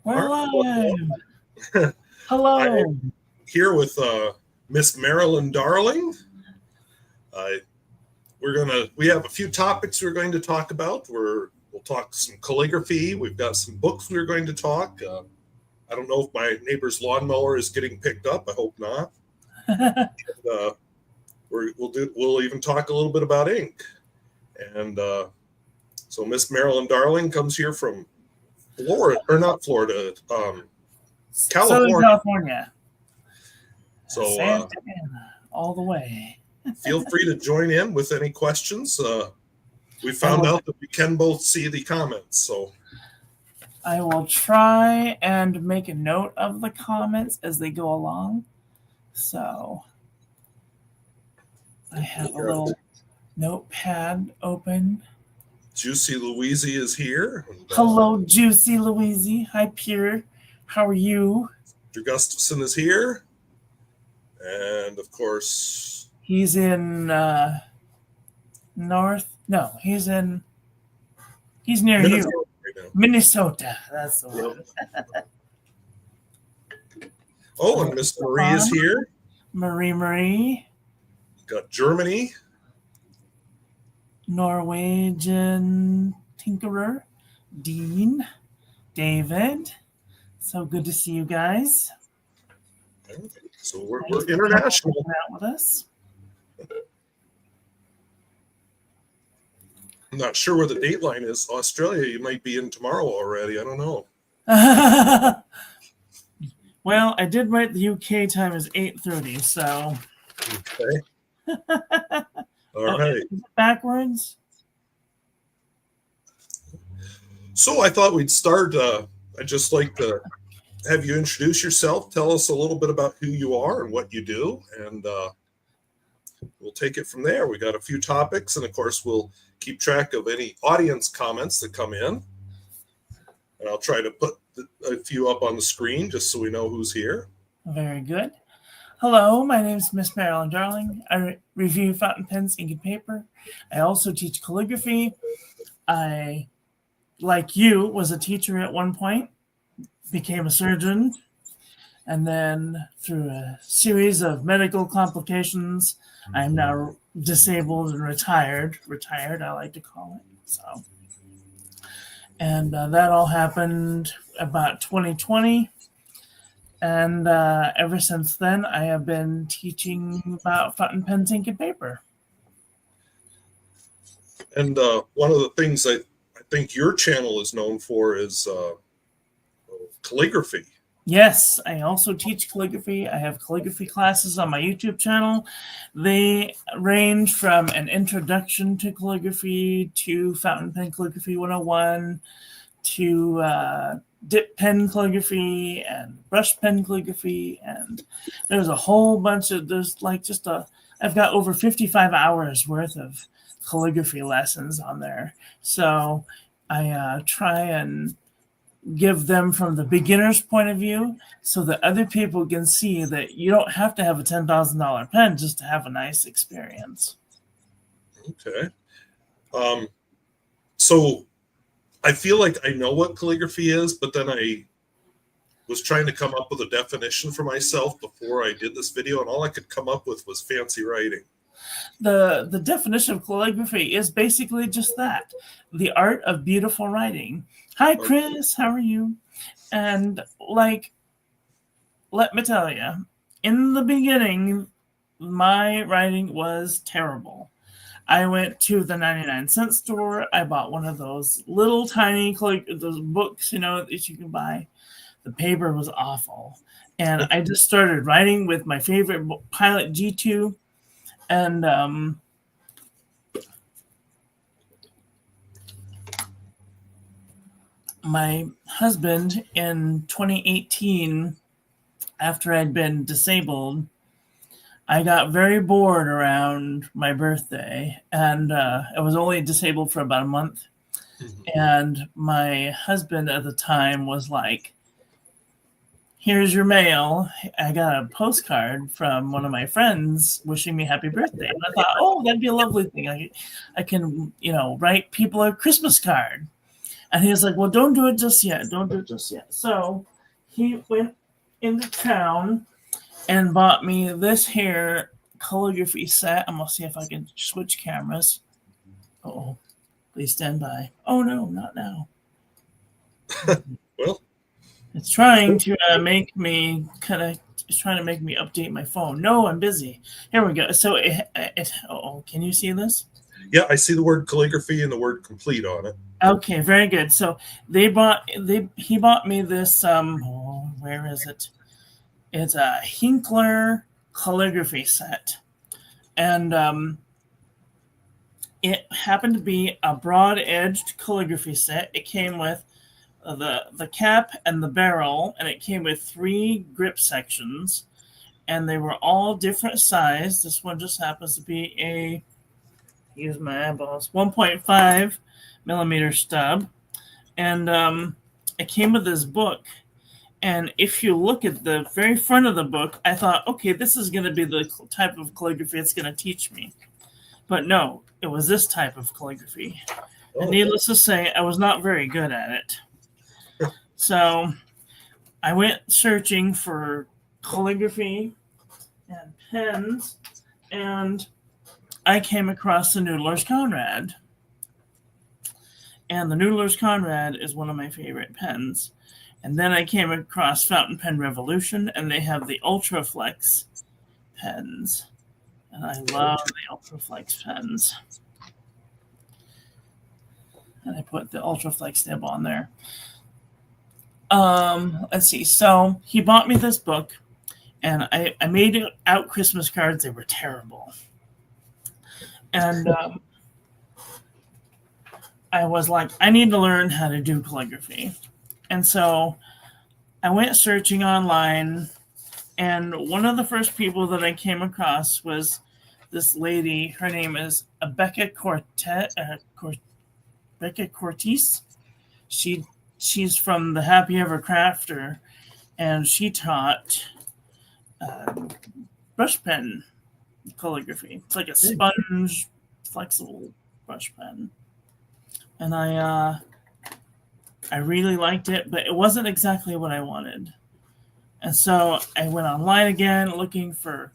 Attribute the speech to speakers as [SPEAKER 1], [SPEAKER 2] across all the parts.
[SPEAKER 1] We're live.
[SPEAKER 2] I'm
[SPEAKER 1] Hello.
[SPEAKER 2] here with Miss Marilyn Darling. We have a few topics we're going to talk about. We'll talk some calligraphy. We've got some books we're going to talk. I don't know if my neighbor's lawnmower is getting picked up. I hope not. We'll even talk a little bit about ink. And so Miss Marilyn Darling comes here from Florida, or not Florida,
[SPEAKER 1] Southern California.
[SPEAKER 2] So
[SPEAKER 1] Santa Ana, all the way.
[SPEAKER 2] Feel free to join in with any questions. We found out that we can both see the comments, so
[SPEAKER 1] I will try and make a note of the comments as they go along. So I have a little notepad open.
[SPEAKER 2] Juicy Louise is here.
[SPEAKER 1] Hello, Juicy Louise. Hi, Pierre. How are you?
[SPEAKER 2] Mr. Gustafson is here. And of course,
[SPEAKER 1] he's in he's near Minnesota you. Right, Minnesota. That's the one.
[SPEAKER 2] Oh, and Miss Marie is here.
[SPEAKER 1] Marie.
[SPEAKER 2] Got Germany.
[SPEAKER 1] Norwegian tinkerer. Dean. David. So good to see you guys.
[SPEAKER 2] Okay. So we're international.
[SPEAKER 1] Out with us.
[SPEAKER 2] I'm not sure where the date line is. Australia, you might be in tomorrow already. I don't know.
[SPEAKER 1] Well, I did write the UK time is 8:30, so.
[SPEAKER 2] Okay. All right.
[SPEAKER 1] Is it backwards?
[SPEAKER 2] So I thought we'd start. I'd just like to have you introduce yourself. Tell us a little bit about who you are and what you do, and we'll take it from there. We got a few topics, and of course, we'll keep track of any audience comments that come in. And I'll try to put a few up on the screen just so we know who's here.
[SPEAKER 1] Very good. Hello, my name is Miss Marilyn Darling. I review fountain pens, ink, and paper. I also teach calligraphy. I, like you, was a teacher at one point, became a surgeon, and then through a series of medical complications, I am now disabled and retired, I like to call it. So, and that all happened about 2020. And ever since then, I have been teaching about fountain pens, ink, and paper.
[SPEAKER 2] And one of the things I think your channel is known for is calligraphy.
[SPEAKER 1] Yes, I also teach calligraphy. I have calligraphy classes on my YouTube channel. They range from an introduction to calligraphy to fountain pen calligraphy 101 to dip pen calligraphy and brush pen calligraphy. And there's a whole bunch of, I've got over 55 hours worth of calligraphy lessons on there. So I try and give them from the beginner's point of view so that other people can see that you don't have to have a $10,000 pen just to have a nice experience.
[SPEAKER 2] Okay. So I feel like I know what calligraphy is, but then I was trying to come up with a definition for myself before I did this video, and all I could come up with was fancy writing.
[SPEAKER 1] The definition of calligraphy is basically just that, the art of beautiful writing. Hi, Chris. How are you? And let me tell you, in the beginning, my writing was terrible. I went to the 99-cent store. I bought one of those little tiny those books, that you can buy. The paper was awful. And I just started writing with my favorite Pilot G2. And my husband in 2018, after I'd been disabled, I got very bored around my birthday, and I was only disabled for about a month. Mm-hmm. And my husband at the time was like, here's your mail. I got a postcard from one of my friends wishing me happy birthday. And I thought, oh, that'd be a lovely thing. I can, write people a Christmas card. And he was like, well, don't do it just yet. Don't do it just yet. So he went into town and bought me this here calligraphy set. I'm going to see if I can switch cameras. Oh, please stand by. Oh, no, not now.
[SPEAKER 2] Well,
[SPEAKER 1] it's trying to make me it's trying to make me update my phone. No, I'm busy. Here we go. So can you see this?
[SPEAKER 2] Yeah, I see the word calligraphy and the word complete on it.
[SPEAKER 1] Okay, very good. So he bought me this where is it? It's a Hinkler calligraphy set. And it happened to be a broad-edged calligraphy set. It came with the cap and the barrel, and it came with 3 grip sections, and they were all different size. This one just happens to be use my eyeballs, 1.5 millimeter stub, and it came with this book. And if you look at the very front of the book, I thought, okay, this is going to be the type of calligraphy it's going to teach me. But no, it was this type of calligraphy. Oh. And needless to say, I was not very good at it. So I went searching for calligraphy and pens, and I came across the Noodler's Conrad. And the Noodler's Conrad is one of my favorite pens. And then I came across Fountain Pen Revolution, and they have the Ultraflex pens. And I love the Ultraflex pens. And I put the Ultraflex nib on there. Let's see. So he bought me this book, and I made out Christmas cards. They were terrible. And I was like, I need to learn how to do calligraphy. And so I went searching online, and one of the first people that I came across was this lady. Her name is Becca Cortez. She's from the Happy Ever Crafter, and she taught brush pen calligraphy. It's like a sponge, flexible brush pen. And I really liked it, but it wasn't exactly what I wanted. And so I went online again looking for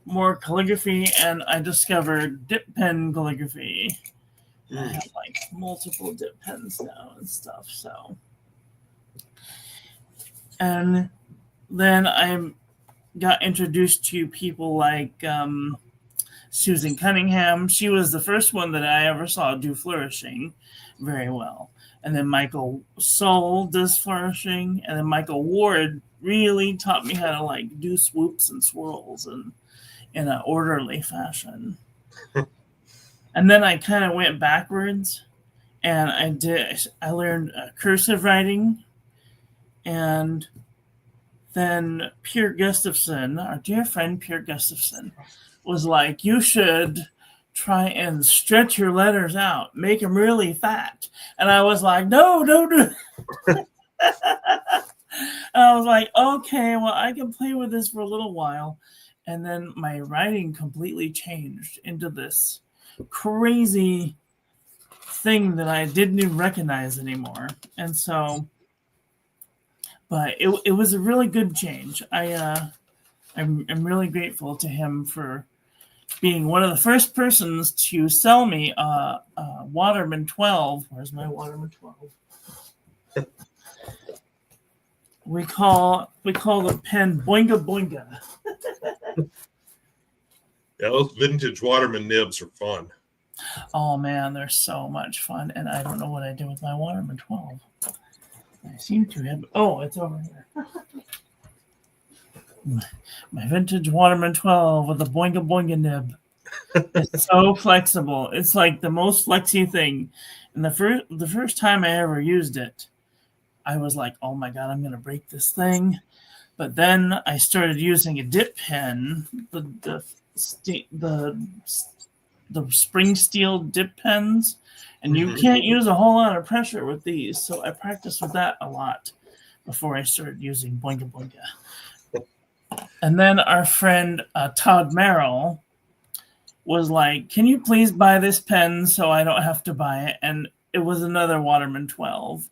[SPEAKER 1] more calligraphy, and I discovered dip pen calligraphy. I have like multiple dip pens now and stuff. So, and then I got introduced to people like Susan Cunningham. She was the first one that I ever saw do flourishing very well. And then Michael Soul does flourishing. And then Michael Ward really taught me how to like do swoops and swirls and in an orderly fashion. And then I kind of went backwards, and I learned cursive writing. And then Pierre Gustafson, our dear friend Pierre Gustafson, was like, you should try and stretch your letters out, make them really fat. And I was like, no, don't do it. And I was like, okay, well, I can play with this for a little while. And then my writing completely changed into this crazy thing that I didn't even recognize anymore. And so, but it was a really good change. I'm really grateful to him for being one of the first persons to sell me a Waterman 12. Where's my Waterman 12? We call the pen Boinga Boinga.
[SPEAKER 2] Yeah, those vintage Waterman nibs are fun.
[SPEAKER 1] Oh man, they're so much fun, and I don't know what I did with my Waterman 12. I seem to have. Oh, it's over here. My vintage Waterman 12 with a Boinga Boinga nib. It's so flexible. It's like the most flexy thing. And the first time I ever used it, I was like, oh my God, I'm going to break this thing. But then I started using a dip pen, the spring steel dip pens, and you can't use a whole lot of pressure with these. So I practiced with that a lot before I started using Boinga Boinga. And then our friend Todd Merrill was like, can you please buy this pen so I don't have to buy it? And it was another Waterman 12.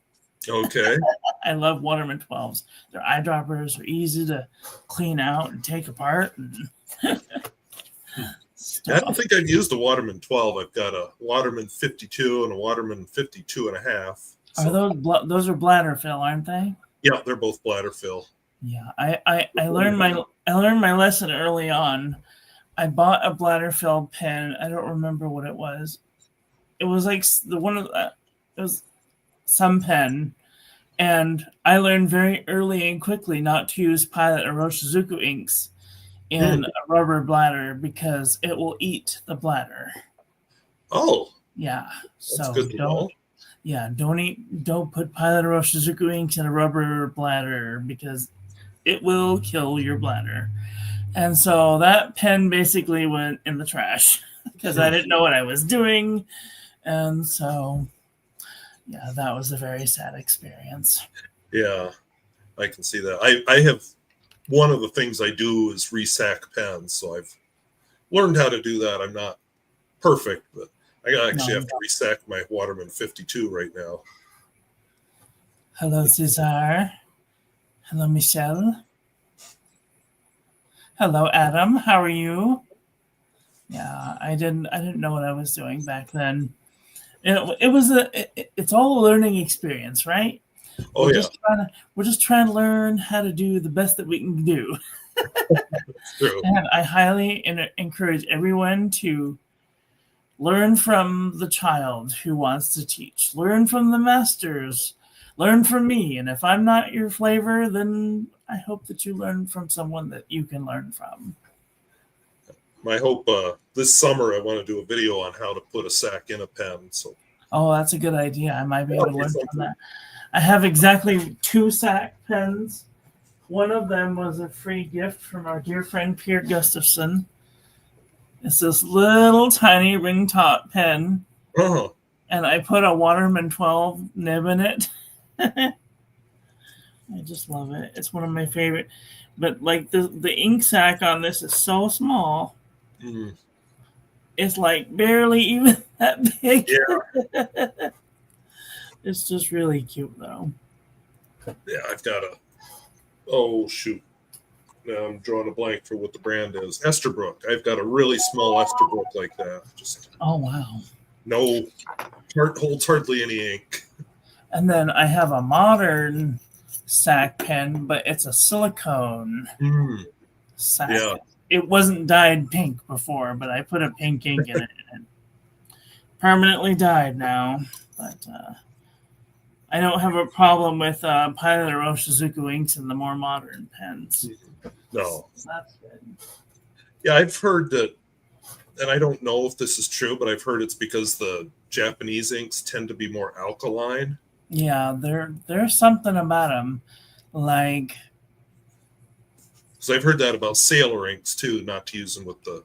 [SPEAKER 2] Okay.
[SPEAKER 1] I love Waterman 12s. Their eyedroppers are easy to clean out and take apart. And
[SPEAKER 2] I don't think I've used a Waterman 12. I've got a Waterman 52 and a Waterman 52 and a half.
[SPEAKER 1] So. Are those are bladder fill, aren't they?
[SPEAKER 2] Yeah, they're both bladder fill.
[SPEAKER 1] Yeah, I learned my lesson early on. I bought a bladder fill pen. I don't remember what it was. It was like it was some pen, and I learned very early and quickly not to use Pilot or Roshizuku inks in a rubber bladder because it will eat the bladder.
[SPEAKER 2] Oh,
[SPEAKER 1] yeah.
[SPEAKER 2] That's
[SPEAKER 1] so
[SPEAKER 2] good to know.
[SPEAKER 1] Yeah, don't put Pilot or Roshizuku inks in a rubber bladder because it will kill your bladder. And so that pen basically went in the trash because I didn't know what I was doing. And so, yeah, that was a very sad experience.
[SPEAKER 2] Yeah, I can see that. I have, one of the things I do is resack pens. So I've learned how to do that. I'm not perfect, but I actually have to resack my Waterman 52 right now.
[SPEAKER 1] Hello, Cesar. Hello, Michelle. Hello, Adam. How are you? Yeah, I didn't know what I was doing back then. It's all a learning experience, right?
[SPEAKER 2] Oh,
[SPEAKER 1] We're just trying to learn how to do the best that we can do.
[SPEAKER 2] That's true.
[SPEAKER 1] And I highly encourage everyone to learn from the child who wants to teach. Learn from the masters. Learn from me. And if I'm not your flavor, then I hope that you learn from someone that you can learn from.
[SPEAKER 2] My hope this summer I want to do a video on how to put a sack in a pen. So.
[SPEAKER 1] Oh, that's a good idea. I might be able to learn from that. I have exactly 2 sack pens. One of them was a free gift from our dear friend Pierre Gustafson. It's this little tiny ring top pen.
[SPEAKER 2] Uh-huh.
[SPEAKER 1] And I put a Waterman 12 nib in it. I just love it. It's one of my favorite. But like the ink sac on this is so small.
[SPEAKER 2] Mm.
[SPEAKER 1] It's like barely even that big.
[SPEAKER 2] Yeah.
[SPEAKER 1] It's just really cute though.
[SPEAKER 2] Yeah, I've got oh shoot. Now I'm drawing a blank for what the brand is. Esterbrook. I've got a really small Esterbrook like that. Just
[SPEAKER 1] oh wow.
[SPEAKER 2] No, holds hardly any ink.
[SPEAKER 1] And then I have a modern sack pen, but it's a silicone sack.
[SPEAKER 2] Yeah.
[SPEAKER 1] It wasn't dyed pink before, but I put a pink ink in it and it permanently dyed now. But I don't have a problem with Pilot or Roshizuku inks in the more modern pens.
[SPEAKER 2] No.
[SPEAKER 1] So that's good.
[SPEAKER 2] Yeah, I've heard that, and I don't know if this is true, but I've heard it's because the Japanese inks tend to be more alkaline.
[SPEAKER 1] Yeah, there's something about them, like.
[SPEAKER 2] So I've heard that about sailor inks too, not to use them with the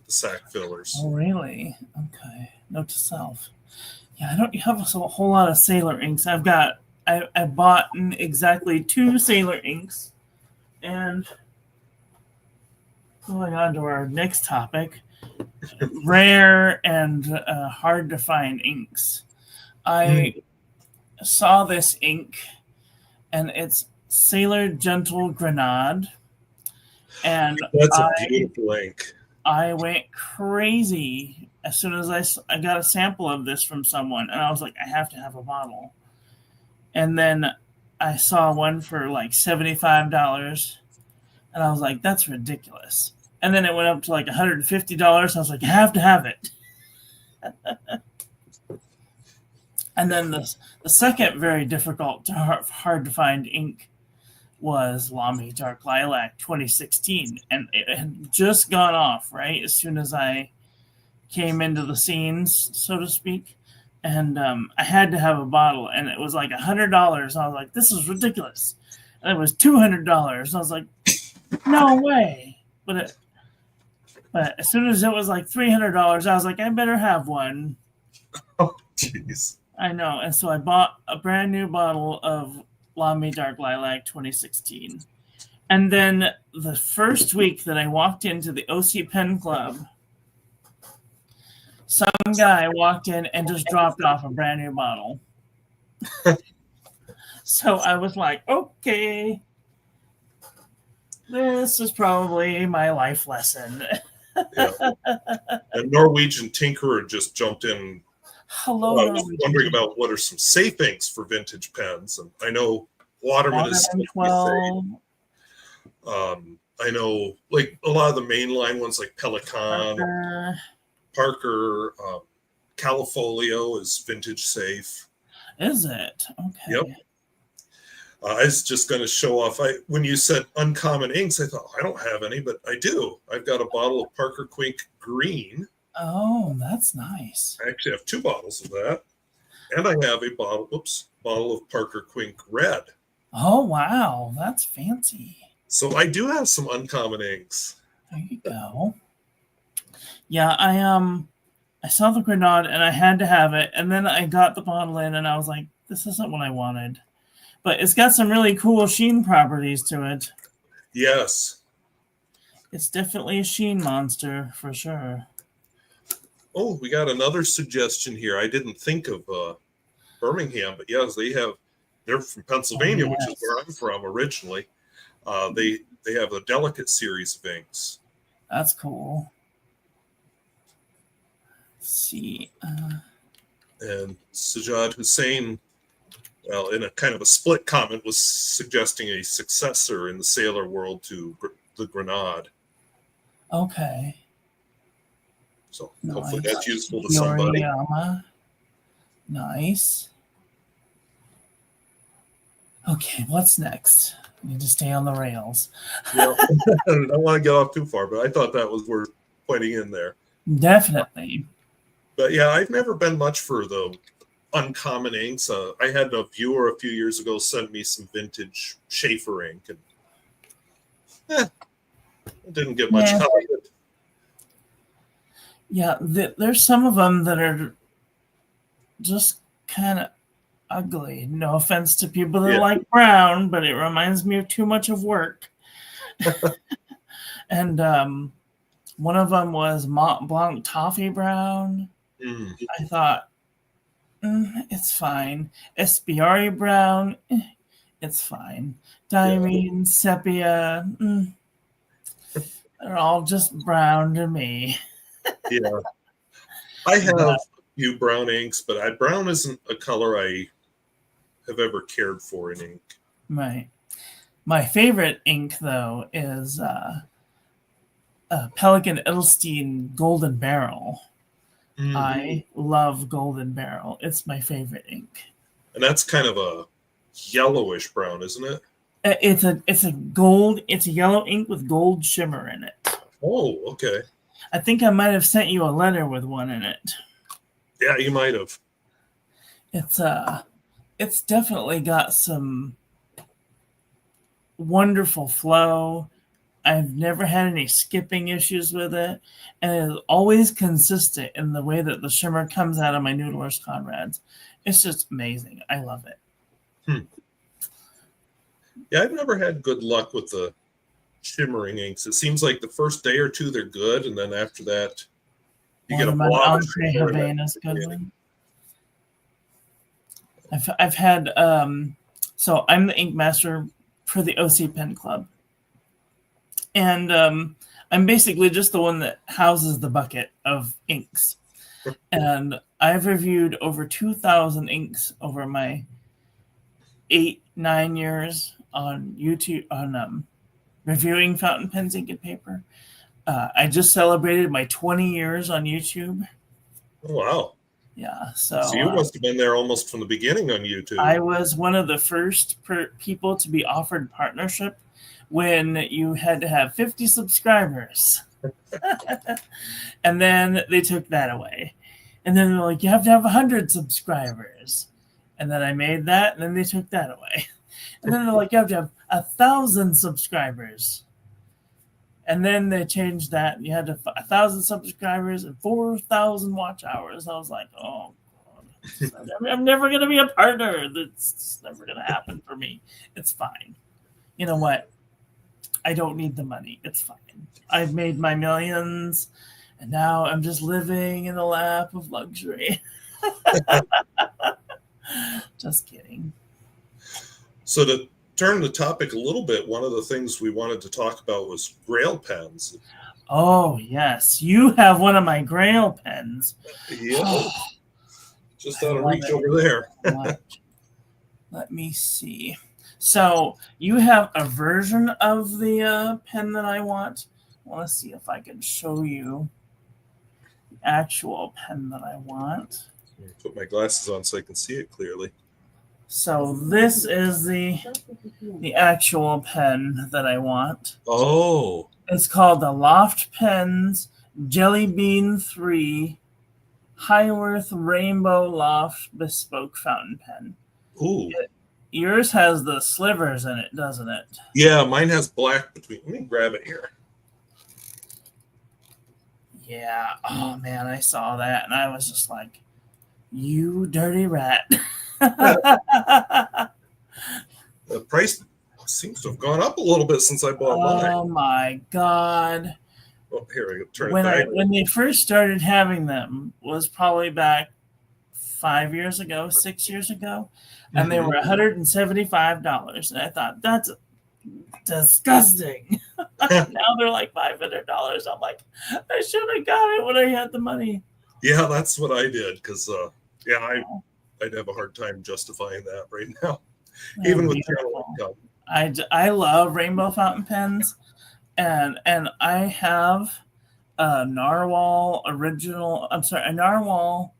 [SPEAKER 2] sack fillers.
[SPEAKER 1] Oh, really? Okay. Note to self. Yeah, I don't have a whole lot of sailor inks. I bought exactly 2 sailor inks, and going on to our next topic, rare and hard to find inks. I saw this ink, and it's Sailor Gentle Grenade. And
[SPEAKER 2] that's a beautiful ink.
[SPEAKER 1] I went crazy as soon as I got a sample of this from someone, and I was like, I have to have a bottle. And then I saw one for like $75, and I was like, that's ridiculous. And then it went up to like $150. I was like, I have to have it. And then the second very difficult, hard to find ink was Lamy Dark Lilac 2016. And it had just gone off, right? As soon as I came into the scenes, so to speak. And I had to have a bottle, and it was like $100. I was like, this is ridiculous. And it was $200. I was like, no way. But as soon as it was like $300, I was like, I better have one.
[SPEAKER 2] Oh, jeez.
[SPEAKER 1] I know. And so I bought a brand new bottle of Lamy Dark Lilac 2016. And then the first week that I walked into the OC Pen Club, some guy walked in and just dropped off a brand new bottle. So I was like, okay, this is probably my life lesson.
[SPEAKER 2] Yeah. A Norwegian tinkerer just jumped in.
[SPEAKER 1] Hello,
[SPEAKER 2] wondering about what are some safe inks for vintage pens, and I know Waterman is
[SPEAKER 1] 12.
[SPEAKER 2] I know like a lot of the mainline ones like Pelican, Parker, Califolio is vintage safe.
[SPEAKER 1] Is it? Okay.
[SPEAKER 2] Yep. I was just going to show off. When you said uncommon inks, I thought I don't have any, but I do. I've got a bottle of Parker Quink Green.
[SPEAKER 1] Oh, that's nice.
[SPEAKER 2] I actually have 2 bottles of that, and I have a bottle of Parker Quink Red.
[SPEAKER 1] Oh wow, that's fancy.
[SPEAKER 2] So I do have some uncommon inks.
[SPEAKER 1] There you go. Yeah, I saw the Grenade and I had to have it, and then I got the bottle in and I was like, this isn't what I wanted. But it's got some really cool sheen properties to it.
[SPEAKER 2] Yes.
[SPEAKER 1] It's definitely a sheen monster for sure.
[SPEAKER 2] Oh, we got another suggestion here. I didn't think of Birmingham, but yes, they're from Pennsylvania, which is where I'm from originally. They have a delicate series of inks.
[SPEAKER 1] That's cool. Let's see.
[SPEAKER 2] And Sajjad Hussein, well, in a kind of a split comment, was suggesting a successor in the sailor world to the Grenade.
[SPEAKER 1] Okay.
[SPEAKER 2] So
[SPEAKER 1] nice.
[SPEAKER 2] Hopefully that's useful to somebody.
[SPEAKER 1] Nice. Okay, what's next? I need to stay on the rails.
[SPEAKER 2] Yeah. I don't want to get off too far, but I thought that was worth pointing in there.
[SPEAKER 1] Definitely.
[SPEAKER 2] But yeah, I've never been much for the uncommon inks. I had a viewer a few years ago send me some vintage Schaefer ink, and I didn't get much out of it.
[SPEAKER 1] Yeah, there's some of them that are just kind of ugly. No offense to people that like brown, but it reminds me of too much of work. And one of them was Mont Blanc Toffee Brown. I thought, it's fine. Espiari Brown, it's fine. Diamine, Sepia, they're all just brown to me.
[SPEAKER 2] Yeah. I have a few brown inks, but brown isn't a color I have ever cared for in ink.
[SPEAKER 1] Right. My favorite ink, though, is Pelican Edelstein Golden Barrel. I love Golden Barrel. It's my favorite ink.
[SPEAKER 2] And that's kind of a yellowish brown, isn't it?
[SPEAKER 1] It's a yellow ink with gold shimmer in it.
[SPEAKER 2] Oh, okay.
[SPEAKER 1] I think I might have sent you a letter with one in it.
[SPEAKER 2] Yeah, you might have.
[SPEAKER 1] It's definitely got some wonderful flow. I've never had any skipping issues with it, and it's always consistent in the way that the shimmer comes out of my Noodler's Conrads. It's just amazing. I love it.
[SPEAKER 2] Yeah, I've never had good luck with the shimmering inks. It seems like the first day or two they're good, and then after that, you get a blob of shimmer.
[SPEAKER 1] Good one. I've had so I'm the ink master for the OC Pen Club. And I'm basically just the one that houses the bucket of inks. And I've reviewed over 2,000 inks over my 8-9 years on YouTube on reviewing fountain pens, ink, and paper. I just celebrated my 20 years on YouTube.
[SPEAKER 2] Oh, wow.
[SPEAKER 1] Yeah. So
[SPEAKER 2] you must have been there almost from the beginning on YouTube.
[SPEAKER 1] I was one of the first people to be offered partnership when you had to have 50 subscribers. And then they took that away. And then they're like, you have to have 100 subscribers. And then I made that, and then they took that away. And then they're like, you have to have 1,000 subscribers. And then they changed that. And you had 1,000 subscribers and 4,000 watch hours. I was like, oh, God. I'm never going to be a partner. That's never going to happen for me. It's fine. You know what? I don't need the money. It's fine. I've made my millions, And now I'm just living in the lap of luxury. Just kidding.
[SPEAKER 2] So to turn the topic a little bit, one of the things we wanted to talk about was Grail Pens.
[SPEAKER 1] Oh, yes. You have one of my Grail pens.
[SPEAKER 2] Yeah. Just out of reach
[SPEAKER 1] it.
[SPEAKER 2] over there.
[SPEAKER 1] Let me see. So you have a version of the pen that I want. I want to see if I can show you the actual pen that I want.
[SPEAKER 2] Put my glasses on so I can see it clearly.
[SPEAKER 1] So this is the actual pen that I want.
[SPEAKER 2] Oh.
[SPEAKER 1] It's called the Loft Pens Jelly Bean 3 Highworth Rainbow Loft Bespoke Fountain Pen.
[SPEAKER 2] Ooh.
[SPEAKER 1] Yours has the slivers in it, doesn't it?
[SPEAKER 2] Yeah, mine has black between. Let me grab it here.
[SPEAKER 1] Yeah. Oh, man, I saw that, and I was just like, you dirty rat.
[SPEAKER 2] The price seems to have gone up a little bit since I bought mine.
[SPEAKER 1] Oh, my God.
[SPEAKER 2] Oh, here, I can turn it back.
[SPEAKER 1] When they first started having them was probably back 5 years ago, 6 years ago, and they were $175. And I thought, that's disgusting. Now they're like $500. I'm like, I should have got it when I had the money.
[SPEAKER 2] Yeah, that's what I did because, I'd have a hard time justifying that right now, even with
[SPEAKER 1] beautiful. I love rainbow fountain pens, and I have a Narwhal a Narwhal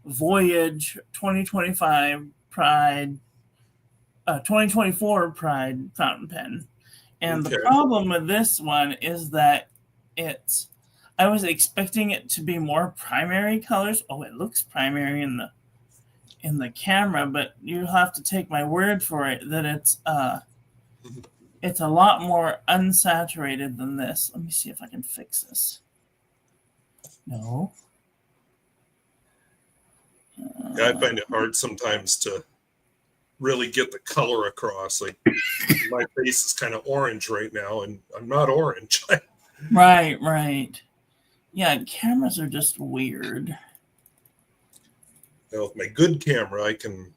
[SPEAKER 1] Voyage 2025 Pride 2024 Pride fountain pen. And the problem with this one is that I was expecting it to be more primary colors. Oh, it looks primary in the camera, but you have to take my word for it that it's a lot more unsaturated than this. Let me see if I can fix this. No.
[SPEAKER 2] I find it hard sometimes to really get the color across. Like my face is kind of orange right now, and I'm not orange.
[SPEAKER 1] Right. Yeah, cameras are just weird.
[SPEAKER 2] Now, with my good camera, I can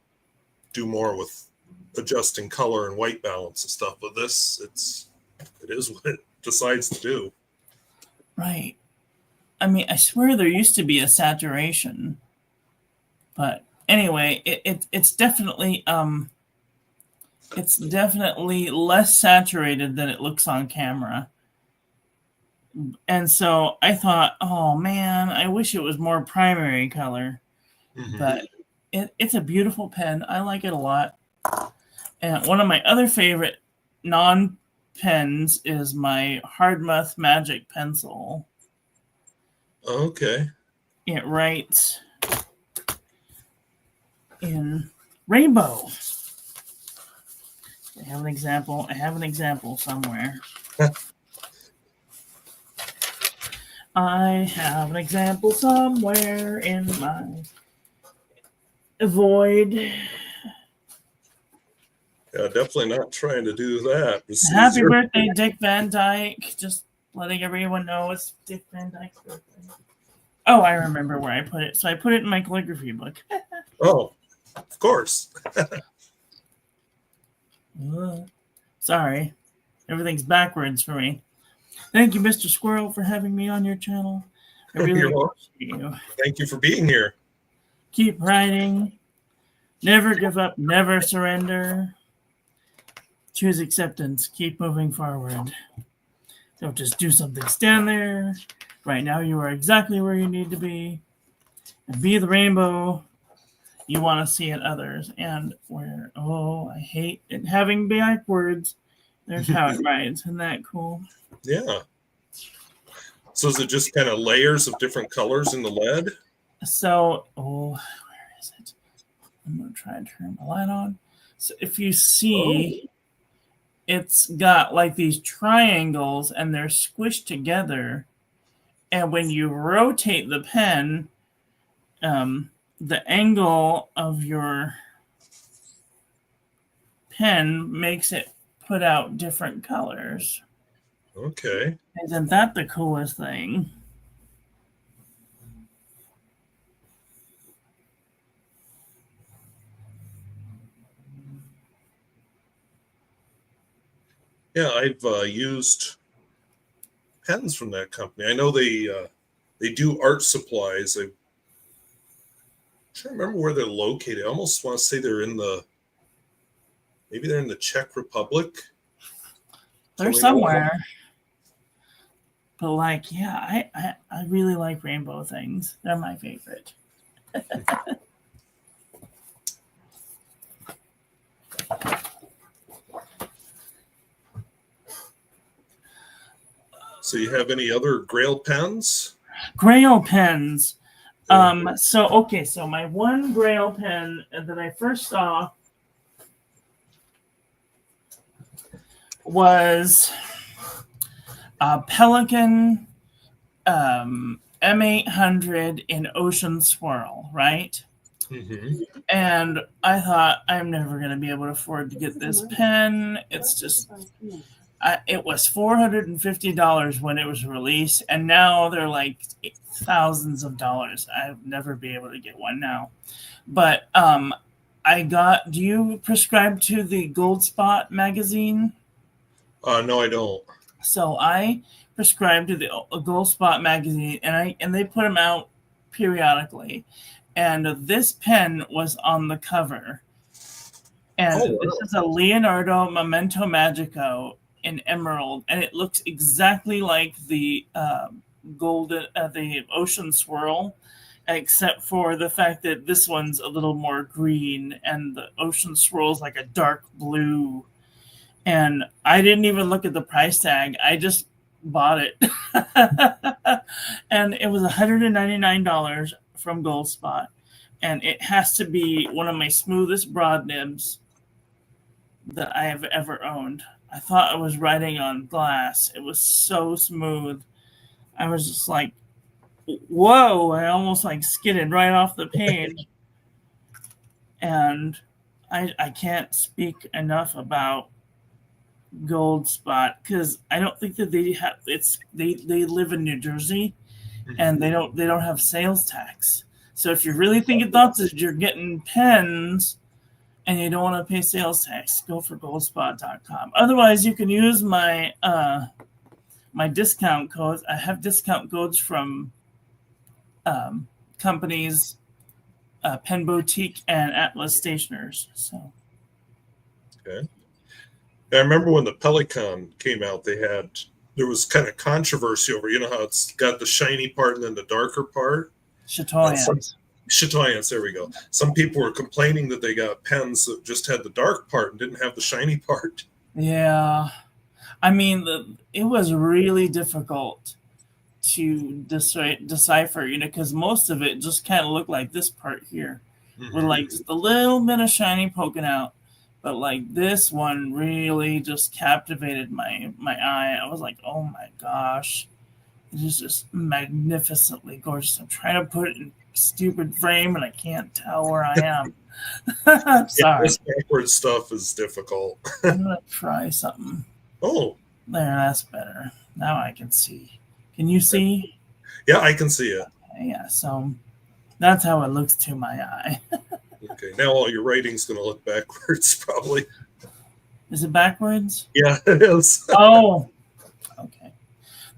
[SPEAKER 2] do more with adjusting color and white balance and stuff. But this, it is what it decides to do.
[SPEAKER 1] Right. I mean, I swear there used to be a saturation, but anyway, it's definitely less saturated than it looks on camera. And so I thought, oh man, I wish it was more primary color. But it's a beautiful pen. I like it a lot. And one of my other favorite non-pens is my Hardmuth Magic Pencil.
[SPEAKER 2] Okay.
[SPEAKER 1] It writes in rainbow. I have an example somewhere. I have an example somewhere in my void.
[SPEAKER 2] Yeah, definitely not trying to do that.
[SPEAKER 1] Happy birthday, Dick Van Dyke. Just letting everyone know it's Dick Van Dyke's birthday. Oh, I remember where I put it. So I put it in my calligraphy book.
[SPEAKER 2] Oh, of course.
[SPEAKER 1] Sorry. Everything's backwards for me. Thank you, Mr. Squirrel, for having me on your channel. I really appreciate you.
[SPEAKER 2] Thank you for being here.
[SPEAKER 1] Keep writing. Never give up. Never surrender. Choose acceptance. Keep moving forward. Don't just do something. Stand there. Right now, you are exactly where you need to be. And be the rainbow you want to see in others. And I hate it having backwards. There's how it writes. Isn't that cool?
[SPEAKER 2] Yeah. So is it just kind of layers of different colors in the lead?
[SPEAKER 1] So, where is it? I'm going to try and turn the light on. So if you see, it's got like these triangles and they're squished together. And when you rotate the pen, the angle of your pen makes it put out different colors.
[SPEAKER 2] Okay.
[SPEAKER 1] Isn't that the coolest thing?
[SPEAKER 2] Yeah, I've used pens from that company. I know they do art supplies. I'm trying to remember where they're located. I almost want to say maybe they're in the Czech Republic.
[SPEAKER 1] They're somewhere. But like, yeah, I really like rainbow things. They're my favorite.
[SPEAKER 2] So you have any other Grail pens?
[SPEAKER 1] Grail pens. So my one Grail pen that I first saw was a Pelican M800 in Ocean Swirl, right?
[SPEAKER 2] Mm-hmm.
[SPEAKER 1] And I thought, I'm never going to be able to afford to get this pen. It's just, it was $450 when it was released, and now they're like thousands of dollars. I'll never be able to get one now. But do you prescribe to the Gold Spot magazine?
[SPEAKER 2] No, I don't.
[SPEAKER 1] So I prescribe to the Gold Spot magazine, and they put them out periodically. And this pen was on the cover. And this is a Leonardo Memento Magico in emerald, and it looks exactly like the the Ocean Swirl, except for the fact that this one's a little more green, and the Ocean Swirl is like a dark blue. And I didn't even look at the price tag. I just bought it. And it was $199 from Gold Spot. And it has to be one of my smoothest broad nibs that I have ever owned. I thought I was writing on glass. It was so smooth. I was just like, whoa, I almost like skidded right off the page. And I can't speak enough about Gold Spot, because I don't think that they live in New Jersey, and they don't have sales tax. So if you're really thinking thoughts that you're getting pens and you don't want to pay sales tax, go for goldspot.com. Otherwise, you can use my my discount codes. I have discount codes from companies, Pen Boutique and Atlas Stationers. So
[SPEAKER 2] okay. I remember when the Pelican came out, there was kind of controversy over, how it's got the shiny part and then the darker part.
[SPEAKER 1] Chatoyans.
[SPEAKER 2] Chatoyans, there we go. Some people were complaining that they got pens that just had the dark part and didn't have the shiny part.
[SPEAKER 1] Yeah. I mean, it was really difficult to decipher, because most of it just kind of looked like this part here, with like just a little bit of shiny poking out. But like this one really just captivated my eye. I was like, oh my gosh, it is just magnificently gorgeous. I'm trying to put it in a stupid frame and I can't tell where I am. Sorry.
[SPEAKER 2] This backward stuff is difficult.
[SPEAKER 1] I'm going to try something.
[SPEAKER 2] Oh.
[SPEAKER 1] There, that's better. Now I can see. Can you see?
[SPEAKER 2] Yeah, I can see it.
[SPEAKER 1] Okay, yeah, so that's how it looks to my eye.
[SPEAKER 2] Okay, now all your writing's going to look backwards, probably.
[SPEAKER 1] Is it backwards?
[SPEAKER 2] Yeah, it is.
[SPEAKER 1] Oh, okay.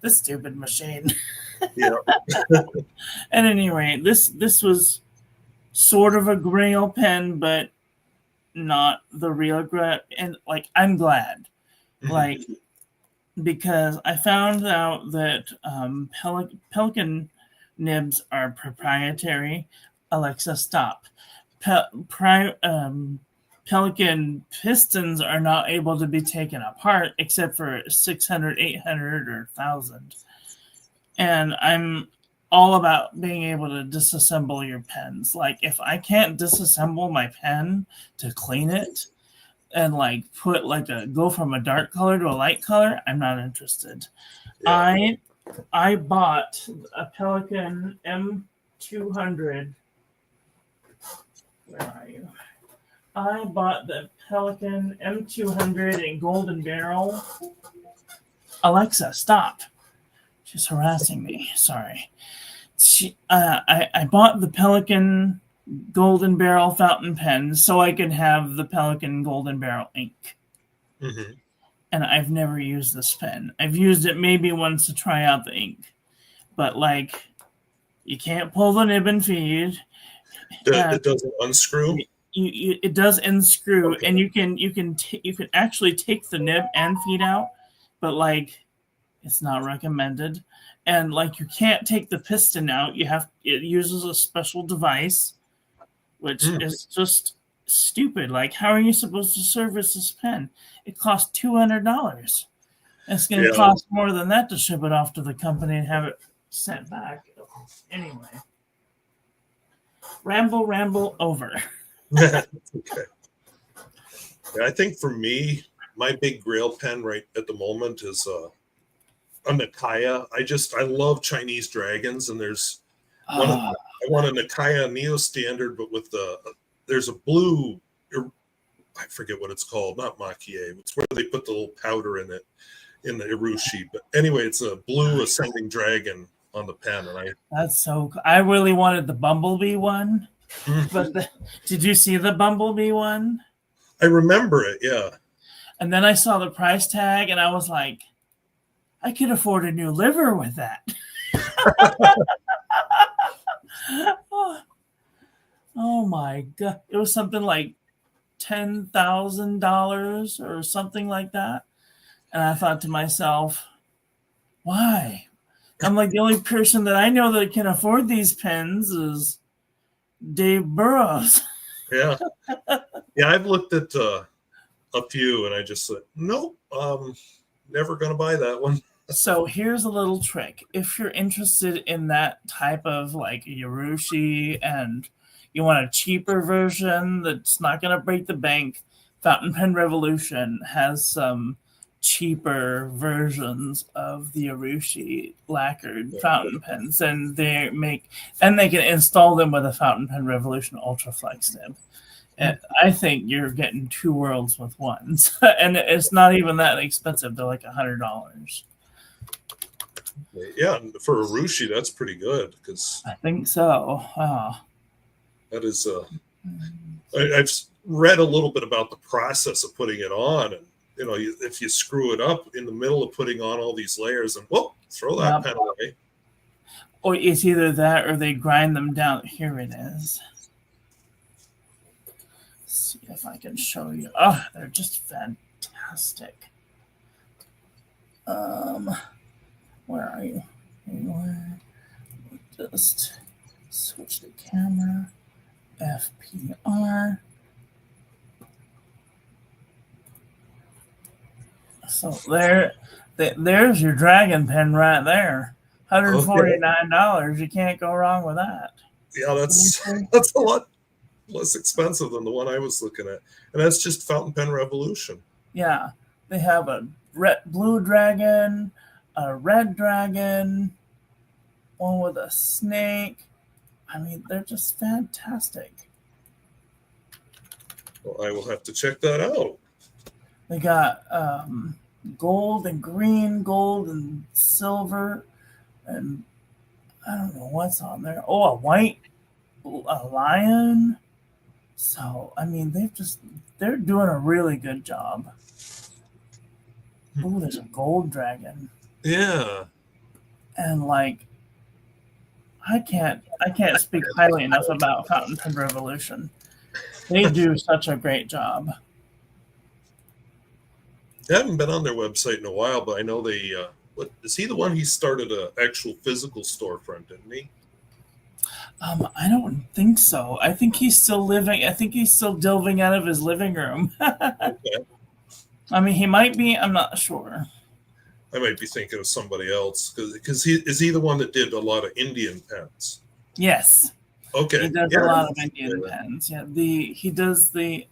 [SPEAKER 1] This stupid machine.
[SPEAKER 2] Yeah.
[SPEAKER 1] At any rate, this was sort of a Grail pen, but not the real Grail. And like, I'm glad, like, because I found out that Pelican nibs are proprietary. Alexa, stop. Pelican pistons are not able to be taken apart except for 600, 800, or 1,000. And I'm all about being able to disassemble your pens. Like, if I can't disassemble my pen to clean it and like go from a dark color to a light color, I'm not interested. Yeah. I bought a Pelican M200. Where are you? I bought the Pelican M200 in Golden Barrel. Alexa, stop. She's harassing me. Sorry. I bought the Pelican Golden Barrel fountain pen so I could have the Pelican Golden Barrel ink. and I've never used this pen. I've used it maybe once to try out the ink, but like you can't pull the nib and feed.
[SPEAKER 2] It doesn't unscrew.
[SPEAKER 1] It does unscrew,
[SPEAKER 2] Okay.
[SPEAKER 1] and you can actually take the nib and feed out, but like it's not recommended. And like you can't take the piston out. It uses a special device, which is just stupid. Like, how are you supposed to service this pen? It costs $200. It's going to cost more than that to ship it off to the company and have it sent back. Anyway, ramble over.
[SPEAKER 2] Okay. Yeah, I think for me, my big Grail pen right at the moment is a Nikaya. I love Chinese dragons, and there's one. I want a Nikaya Neo Standard, but with there's a blue. I forget what it's called. Not Makie. It's where they put the little powder in it in the Irushi. But anyway, it's a blue ascending dragon on the pen, and
[SPEAKER 1] that's so. I really wanted the Bumblebee one, but did you see the Bumblebee one?
[SPEAKER 2] I remember it. Yeah.
[SPEAKER 1] And then I saw the price tag, and I was like, I could afford a new liver with that. Oh my God. It was something like $10,000 or something like that. And I thought to myself, why? I'm like, the only person that I know that can afford these pens is Dave Burrows.
[SPEAKER 2] Yeah. Yeah, I've looked at a few, and I just said, nope, never going to buy that one.
[SPEAKER 1] So here's a little trick. If you're interested in that type of like Urushi and you want a cheaper version that's not going to break the bank, Fountain Pen Revolution has some cheaper versions of the Urushi lacquered fountain pens, and they can install them with a Fountain Pen Revolution Ultra Flex nib. And I think you're getting two worlds with one, and it's not even that expensive. They're like $100.
[SPEAKER 2] Yeah, for Urushi, that's pretty good because
[SPEAKER 1] I think so.
[SPEAKER 2] That is. I've read a little bit about the process of putting it on, and if you screw it up in the middle of putting on all these layers, and throw that pen away.
[SPEAKER 1] Or it's either that or they grind them down. Here it is. Let's see if I can show you. Oh, they're just fantastic. Where are you? Anywhere. Just switch the camera. FPR. So there's your dragon pen right there. $149. You can't go wrong with that.
[SPEAKER 2] Yeah, that's a lot less expensive than the one I was looking at, and that's just Fountain Pen Revolution.
[SPEAKER 1] Yeah, they have a blue dragon, a red dragon, one with a snake. I mean, they're just fantastic.
[SPEAKER 2] Well, I will have to check that out.
[SPEAKER 1] They got gold and green, gold and silver, and I don't know what's on there. Oh, a lion. So, I mean, they're doing a really good job. Oh, there's a gold dragon.
[SPEAKER 2] Yeah.
[SPEAKER 1] And like, I can't speak highly enough about Fountain Pen Revolution. They do such a great job.
[SPEAKER 2] I haven't been on their website in a while, but I know they. Is he the one? He started an actual physical storefront, didn't he?
[SPEAKER 1] I don't think so. I think he's still living. I think he's still delving out of his living room.
[SPEAKER 2] Okay.
[SPEAKER 1] I mean, he might be. I'm not sure.
[SPEAKER 2] I might be thinking of somebody else because he the one that did a lot of Indian pens.
[SPEAKER 1] Yes.
[SPEAKER 2] Okay.
[SPEAKER 1] He does a lot of Indian pens. Yeah. He does the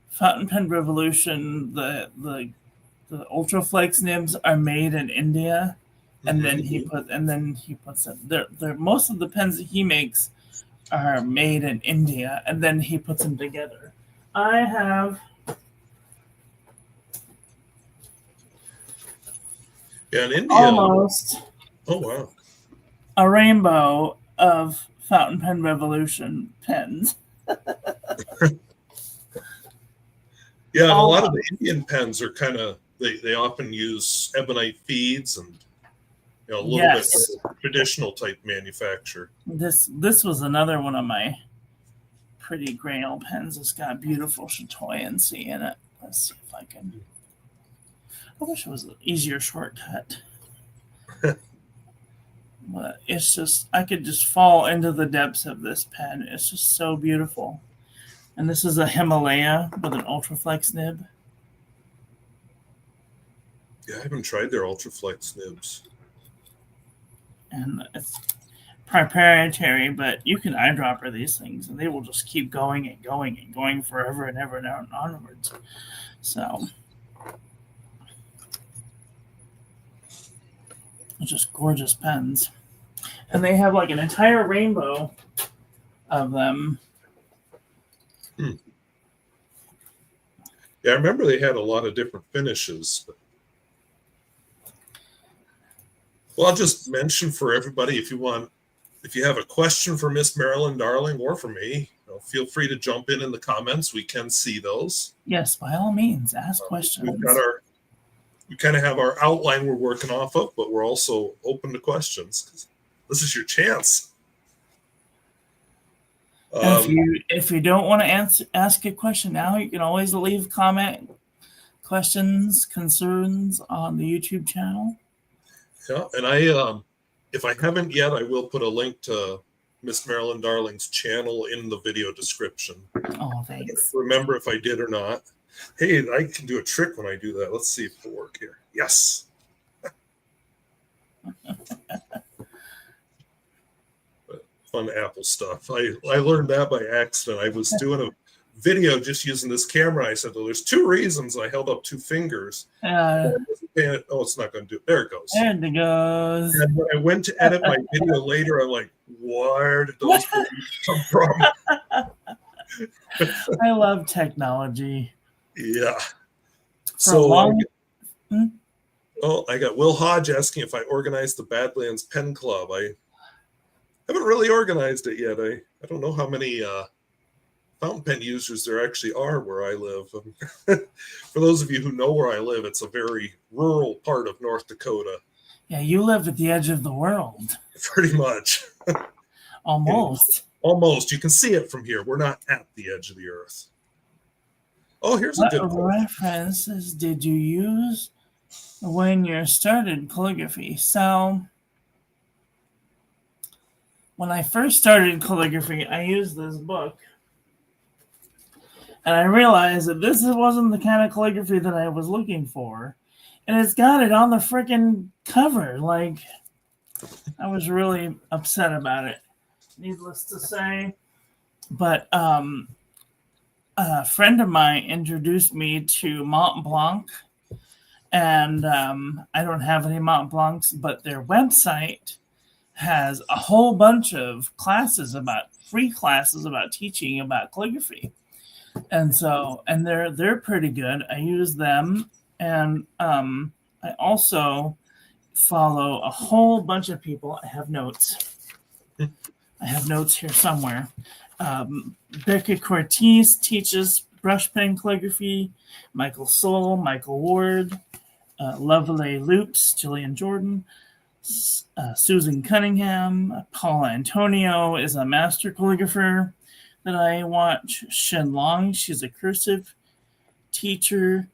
[SPEAKER 1] Fountain Pen Revolution. The Ultra Flex nibs are made in India, and then he puts it. They're most of the pens that he makes are made in India, and then he puts them together. I have.
[SPEAKER 2] Yeah, in India.
[SPEAKER 1] Almost.
[SPEAKER 2] Oh, wow.
[SPEAKER 1] A rainbow of Fountain Pen Revolution pens.
[SPEAKER 2] Yeah, and a
[SPEAKER 1] all
[SPEAKER 2] lot of the Indian pens are kind of they often use ebonite feeds and a little bit
[SPEAKER 1] yes.
[SPEAKER 2] more traditional type manufacture.
[SPEAKER 1] This was another one of my pretty Grail pens. It's got beautiful chatoyancy in it. Let's see if I can. I wish it was an easier shortcut. But it's just, I could just fall into the depths of this pen. It's just so beautiful. And this is a Himalaya with an Ultraflex nib.
[SPEAKER 2] Yeah, I haven't tried their Ultraflex nibs.
[SPEAKER 1] And it's proprietary, but you can eyedropper these things and they will just keep going and going and going forever and ever and onwards. So it's just gorgeous pens. And they have like an entire rainbow of them.
[SPEAKER 2] Yeah, I remember they had a lot of different finishes. But... Well, I'll just mention for everybody, if you have a question for Miss Marilyn Darling or for me, feel free to jump in the comments. We can see those.
[SPEAKER 1] Yes, by all means, ask questions.
[SPEAKER 2] We kind of have our outline we're working off of, but we're also open to questions. This is your chance.
[SPEAKER 1] If you don't want to ask a question now, you can always leave comment, questions, concerns on the YouTube channel.
[SPEAKER 2] Yeah, and if I haven't yet, I will put a link to Miss Marilyn Darling's channel in the video description.
[SPEAKER 1] Oh, thanks.
[SPEAKER 2] Remember if I did or not. Hey, I can do a trick when I do that. Let's see if it'll work here. Yes. Fun Apple stuff. I learned that by accident. I was doing a video just using this camera. I said, well, there's two reasons. I held up two fingers. Oh, it's not going to do it. There it goes.
[SPEAKER 1] There it goes.
[SPEAKER 2] And when I went to edit my video later, I'm like, where did those come from?
[SPEAKER 1] I love technology.
[SPEAKER 2] Yeah. I got Will Hodge asking if I organized the Badlands Pen Club. I haven't really organized it yet. I don't know how many fountain pen users there actually are where I live. For those of you who know where I live, it's a very rural part of North Dakota.
[SPEAKER 1] Yeah, you live at the edge of the world.
[SPEAKER 2] Pretty much.
[SPEAKER 1] Almost.
[SPEAKER 2] Almost. You can see it from here. We're not at the edge of the earth. Oh, here's a good
[SPEAKER 1] one. What references did you use when you started calligraphy? So, when I first started calligraphy, I used this book. And I realized that this wasn't the kind of calligraphy that I was looking for. And it's got it on the freaking cover. Like, I was really upset about it, needless to say. But a friend of mine introduced me to Mont Blanc. And I don't have any Mont Blancs, but their website has a whole bunch of free classes about teaching about calligraphy. And they're pretty good. I use them. And I also follow a whole bunch of people. I have notes. I have notes here somewhere. Becca Cortez teaches brush pen calligraphy. Michael Soul, Michael Ward, Lovely Loops, Jillian Jordan, Susan Cunningham, Paula Antonio is a master calligrapher that I watch. Shen Long, she's a cursive teacher.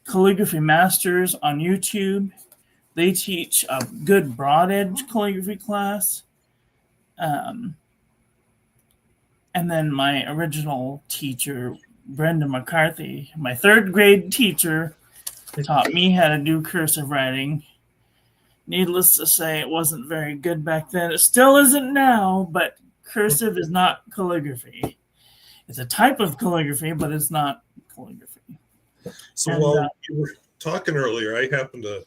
[SPEAKER 1] Calligraphy Masters on YouTube. They teach a good broad edge calligraphy class. And then my original teacher, Brenda McCarthy, my third grade teacher, taught me how to do cursive writing. Needless to say, it wasn't very good back then. It still isn't now, but cursive is not calligraphy. It's a type of calligraphy, but it's not calligraphy.
[SPEAKER 2] So while you were talking earlier, I happen to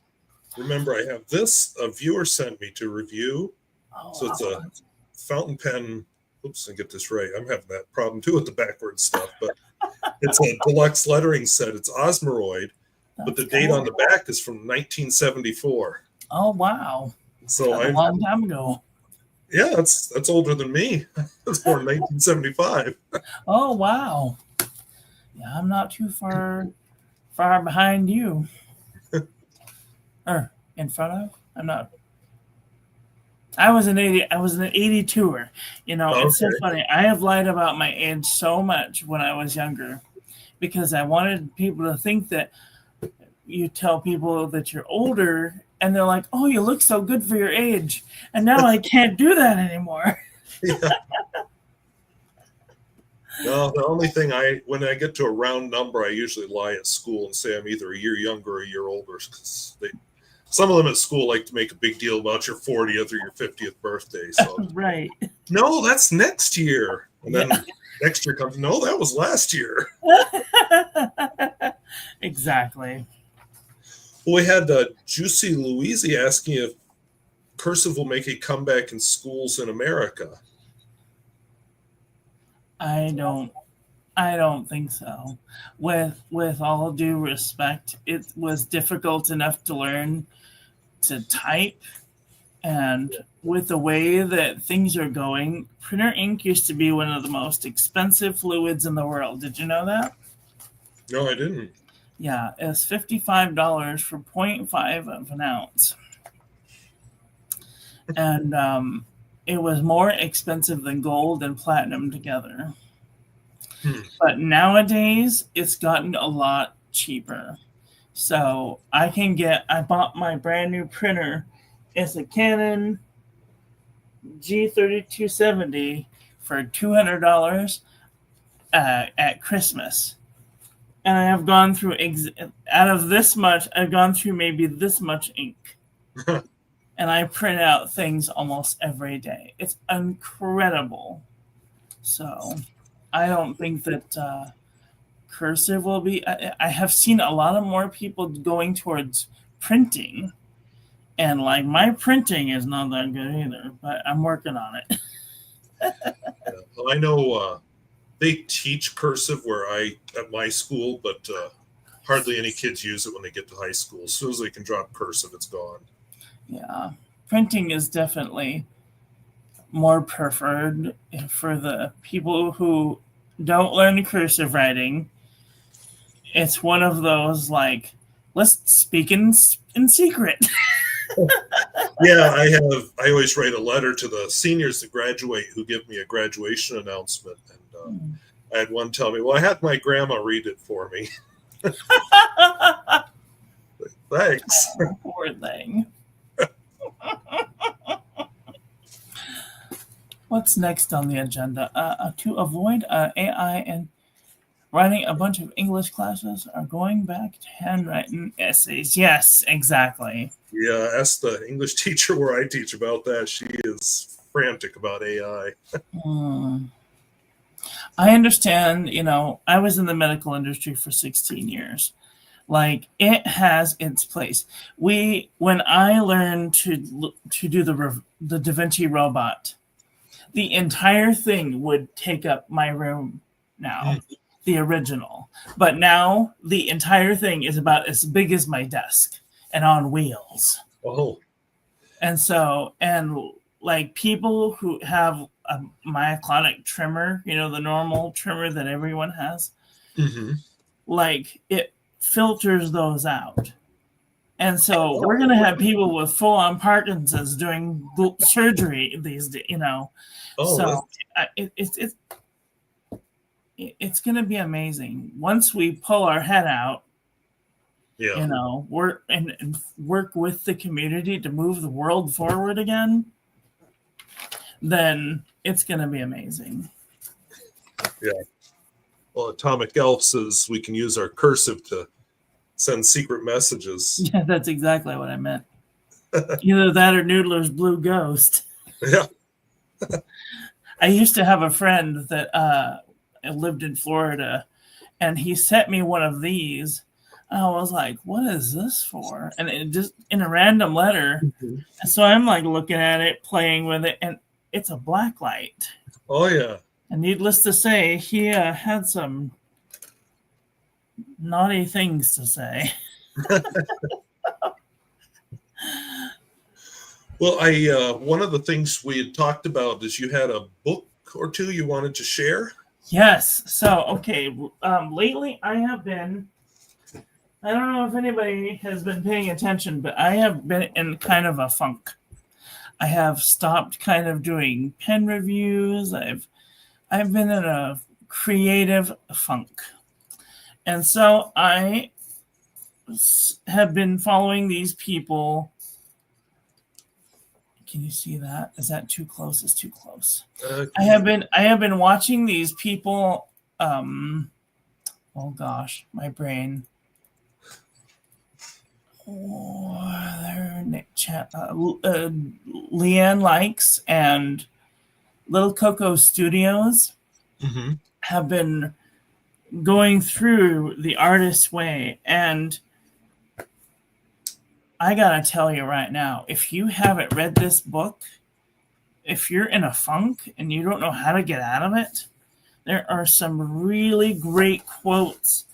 [SPEAKER 2] remember I have this a viewer sent me to review. So it's a fountain pen. Oops, I get this right. I'm having that problem too with the backwards stuff, but it's a deluxe lettering set. It's Osmeroid, but the date on the back is from 1974.
[SPEAKER 1] Oh, wow.
[SPEAKER 2] So
[SPEAKER 1] a long time ago.
[SPEAKER 2] Yeah, that's older than me. I was born in 1975.
[SPEAKER 1] Oh, wow. Yeah, I'm not too far behind you. Or in front of. I'm not. I was an 82er. You know, it's so
[SPEAKER 2] Okay.
[SPEAKER 1] funny. I have lied about my age so much when I was younger because I wanted people to think that you tell people that you're older and they're like, "Oh, you look so good for your age." And now I can't do that anymore.
[SPEAKER 2] Yeah. No, the only thing when I get to a round number, I usually lie at school and say I'm either a year younger or a year older, because some of them at school like to make a big deal about your 40th or your 50th birthday. So
[SPEAKER 1] Right.
[SPEAKER 2] no, that's next year. And then
[SPEAKER 1] Yeah.
[SPEAKER 2] next year comes, no, that was last year.
[SPEAKER 1] Exactly.
[SPEAKER 2] Well, we had Juicy Louise asking if cursive will make a comeback in schools in America.
[SPEAKER 1] I don't think so. With all due respect, it was difficult enough to learn to type, and with the way that things are going, printer ink used to be one of the most expensive fluids in the world. Did you know that?
[SPEAKER 2] No, I didn't.
[SPEAKER 1] Yeah, it's $55 for 0.5 of an ounce. And it was more expensive than gold and platinum together. But nowadays, it's gotten a lot cheaper. So I bought my brand new printer. It's a Canon G3270 for $200 at Christmas. And I have gone through, out of this much, I've gone through maybe this much ink. And I print out things almost every day. It's incredible. So I don't think that cursive will be. I have seen a lot of more people going towards printing. And like my printing is not that good either, but I'm working on it.
[SPEAKER 2] Well, I know they teach cursive at my school, but hardly any kids use it when they get to high school. As soon as they can drop cursive, it's gone.
[SPEAKER 1] Yeah, printing is definitely more preferred for the people who don't learn cursive writing. It's one of those like, let's speak in secret.
[SPEAKER 2] Yeah, I always write a letter to the seniors that graduate who give me a graduation announcement. And I had one tell me, well, I had my grandma read it for me. Thanks.
[SPEAKER 1] Poor thing. What's next on the agenda? To avoid AI and writing a bunch of English classes are going back to handwritten essays. Yes, exactly.
[SPEAKER 2] Yeah, ask the English teacher where I teach about that. She is frantic about AI.
[SPEAKER 1] I understand, I was in the medical industry for 16 years. Like, it has its place. When I learned to do the Da Vinci robot, the entire thing would take up my room now, the original. But now the entire thing is about as big as my desk and on wheels.
[SPEAKER 2] Oh.
[SPEAKER 1] And so, like people who have a myoclonic trimmer, the normal trimmer that everyone has, like it filters those out. And so we're going to have people with full-on Parkinson's doing surgery these days, So it's going to be amazing once we pull our head out.
[SPEAKER 2] Yeah.
[SPEAKER 1] Work and work with the community to move the world forward again. Then it's going to be amazing.
[SPEAKER 2] Yeah. Well, Atomic Elf says we can use our cursive to send secret messages.
[SPEAKER 1] Yeah, that's exactly what I meant. Either that or Noodler's Blue Ghost.
[SPEAKER 2] Yeah.
[SPEAKER 1] I used to have a friend that lived in Florida, and he sent me one of these. I was like, what is this for? And it just in a random letter. So I'm like looking at it, playing with it, and it's a black light.
[SPEAKER 2] Oh, yeah.
[SPEAKER 1] And needless to say, he had some naughty things to say.
[SPEAKER 2] Well, one of the things we had talked about is you had a book or two you wanted to share.
[SPEAKER 1] Yes. So, okay. Lately, I have been. I don't know if anybody has been paying attention, but I have been in kind of a funk. I have stopped kind of doing pen reviews. I've been in a creative funk, and so I have been following these people. Can you see that? Is that too close? It's too close. I have been watching these people. Oh gosh, my brain. Oh, they're Leanne Likes and Little Coco Studios
[SPEAKER 2] Mm-hmm.
[SPEAKER 1] have been going through the artist's way, and I gotta tell you right now, if you haven't read this book, if you're in a funk and you don't know how to get out of it, there are some really great quotes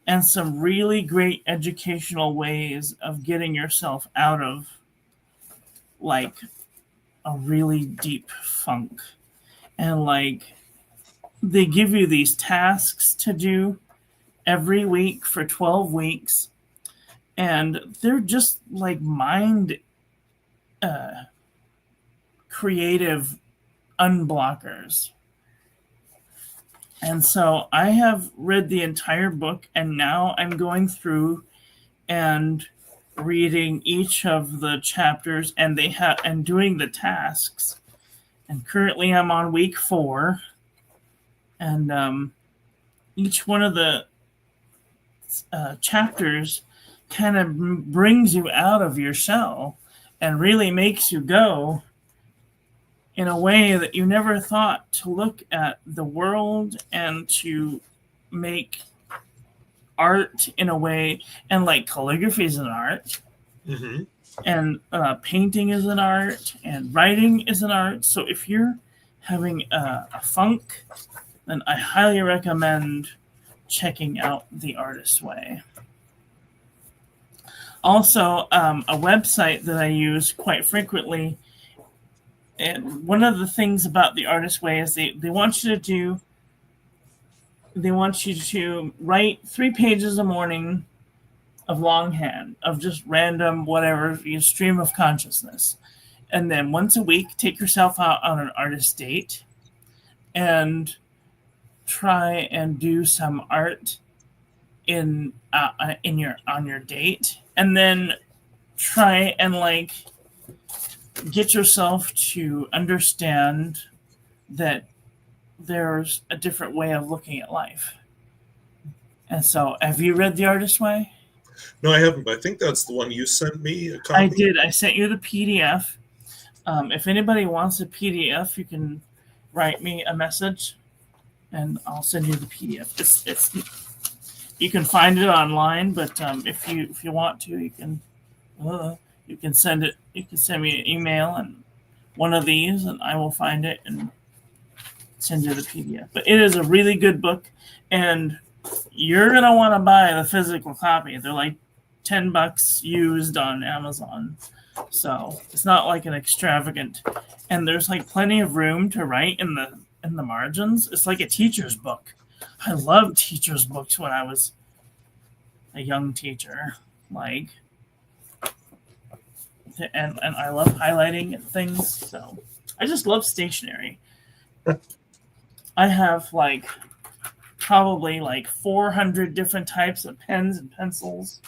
[SPEAKER 1] and some really great educational ways of getting yourself out of like a really deep funk. And like they give you these tasks to do every week for 12 weeks, and they're just like mind creative unblockers. And so I have read the entire book, and now I'm going through and reading each of the chapters, and doing the tasks. And currently I'm on week 4, and each one of the chapters kind of brings you out of your shell and really makes you go in a way that you never thought, to look at the world and to make art in a way. And like calligraphy is an art,
[SPEAKER 2] Mm-hmm.
[SPEAKER 1] and painting is an art, and writing is an art. So if you're having a funk, then I highly recommend checking out The Artist's Way. Also, a website that I use quite frequently, and one of the things about The Artist's Way is they want you to write 3 pages a morning of longhand, of just random whatever, stream of consciousness. And then once a week, take yourself out on an artist date and try and do some art on your date, and then try and like get yourself to understand that there's a different way of looking at life. And so, have you read The Artist's Way?
[SPEAKER 2] No, I haven't, but I think that's the one you sent me a copy.
[SPEAKER 1] I did. I sent you the PDF. If anybody wants a PDF, you can write me a message, and I'll send you the PDF. It's you can find it online, but if you want to, you can send it. You can send me an email and one of these, and I will find it and send you the PDF. But it is a really good book, and you're gonna want to buy the physical copy. They're like $10 used on Amazon, so it's not like an extravagant. And there's like plenty of room to write in the margins. It's like a teacher's book. I loved teacher's books when I was a young teacher. Like, and I love highlighting and things. So I just love stationery. I have like probably like 400 different types of pens and pencils,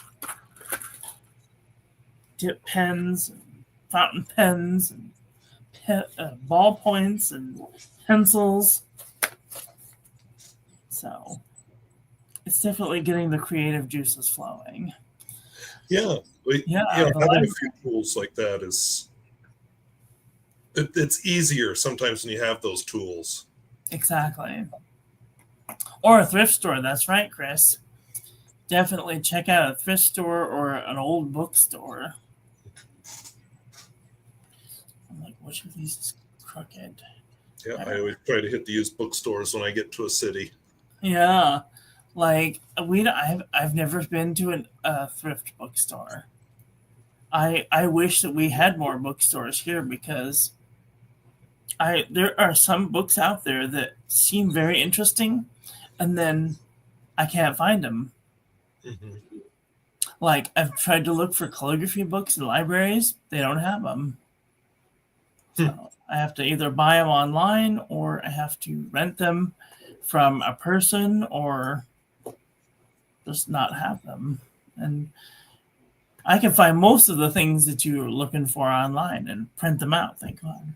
[SPEAKER 1] dip pens, and fountain pens, and ballpoints and pencils. So it's definitely getting the creative juices flowing.
[SPEAKER 2] Yeah, having a few tools like that is it's easier sometimes when you have those tools.
[SPEAKER 1] Exactly. Or a thrift store. That's right, Chris. Definitely check out a thrift store or an old bookstore. I'm like, which of these is crooked?
[SPEAKER 2] Yeah, I always try to hit the used bookstores when I get to a city.
[SPEAKER 1] Yeah, like I've never been to a thrift bookstore. I wish that we had more bookstores here, because there are some books out there that seem very interesting, and then I can't find them.
[SPEAKER 2] Mm-hmm.
[SPEAKER 1] Like, I've tried to look for calligraphy books in libraries. They don't have them. So I have to either buy them online, or I have to rent them from a person, or just not have them. And I can find most of the things that you're looking for online and print them out, thank God.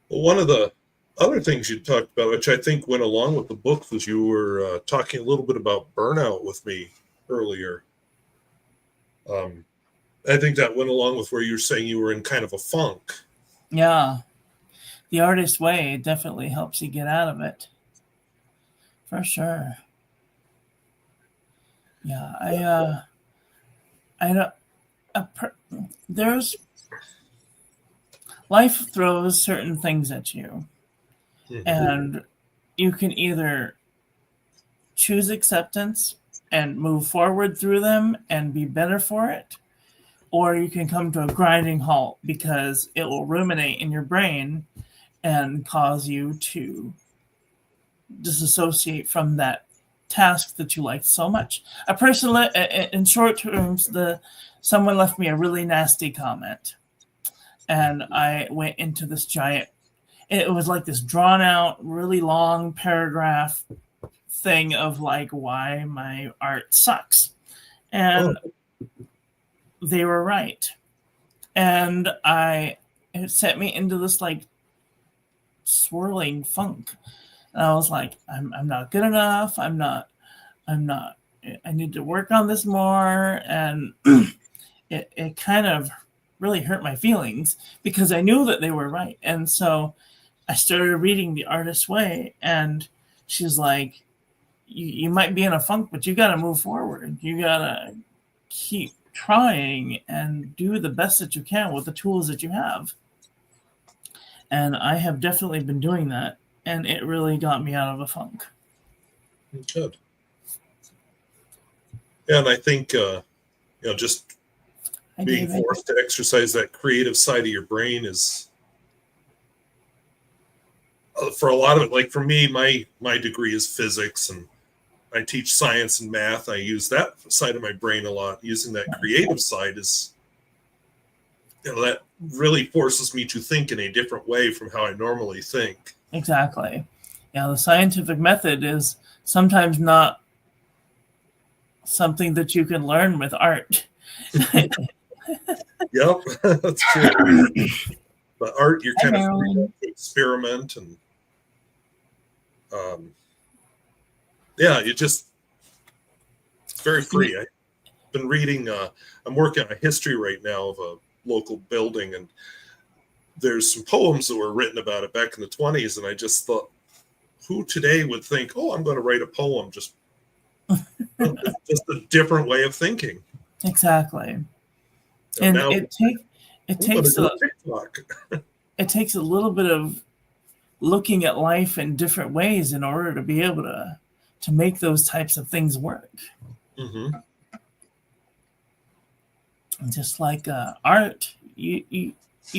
[SPEAKER 2] Well, one of the other things you talked about, which I think went along with the book, was you were talking a little bit about burnout with me earlier. I think that went along with where you're saying you were in kind of a funk.
[SPEAKER 1] Yeah. The artist way definitely helps you get out of it. For sure. Yeah, I don't. There's life throws certain things at you,
[SPEAKER 2] Mm-hmm.
[SPEAKER 1] and you can either choose acceptance and move forward through them and be better for it, or you can come to a grinding halt because it will ruminate in your brain and cause you to disassociate from that task that you liked so much. A person, in short terms, someone left me a really nasty comment, and I went into this giant. It was like this drawn out, really long paragraph thing of like why my art sucks, and they were right. And it sent me into this like swirling funk. And I was like, I'm not good enough. I'm not, I need to work on this more. And it kind of really hurt my feelings because I knew that they were right. And so I started reading The Artist's Way, and she's like, you might be in a funk, but you got to move forward. You got to keep trying and do the best that you can with the tools that you have. And I have definitely been doing that, and it really got me out of a funk.
[SPEAKER 2] Good. Yeah, and I think just being forced to exercise that creative side of your brain is, for a lot of it, like for me, my degree is physics, and I teach science and math. I use that side of my brain a lot. Using that creative side is, that really forces me to think in a different way from how I normally think.
[SPEAKER 1] Exactly. Yeah, the scientific method is sometimes not something that you can learn with art.
[SPEAKER 2] Yep, that's true. But art, you're kind of free to experiment, and it's very free. I've been reading, I'm working on a history right now of a local building, and there's some poems that were written about it back in the 1920s, and I just thought, who today would think, oh, I'm going to write a poem? Just a different way of thinking.
[SPEAKER 1] Exactly.
[SPEAKER 2] And
[SPEAKER 1] now, it takes a little bit of looking at life in different ways in order to be able to make those types of things work.
[SPEAKER 2] Mm-hmm.
[SPEAKER 1] Just like art, you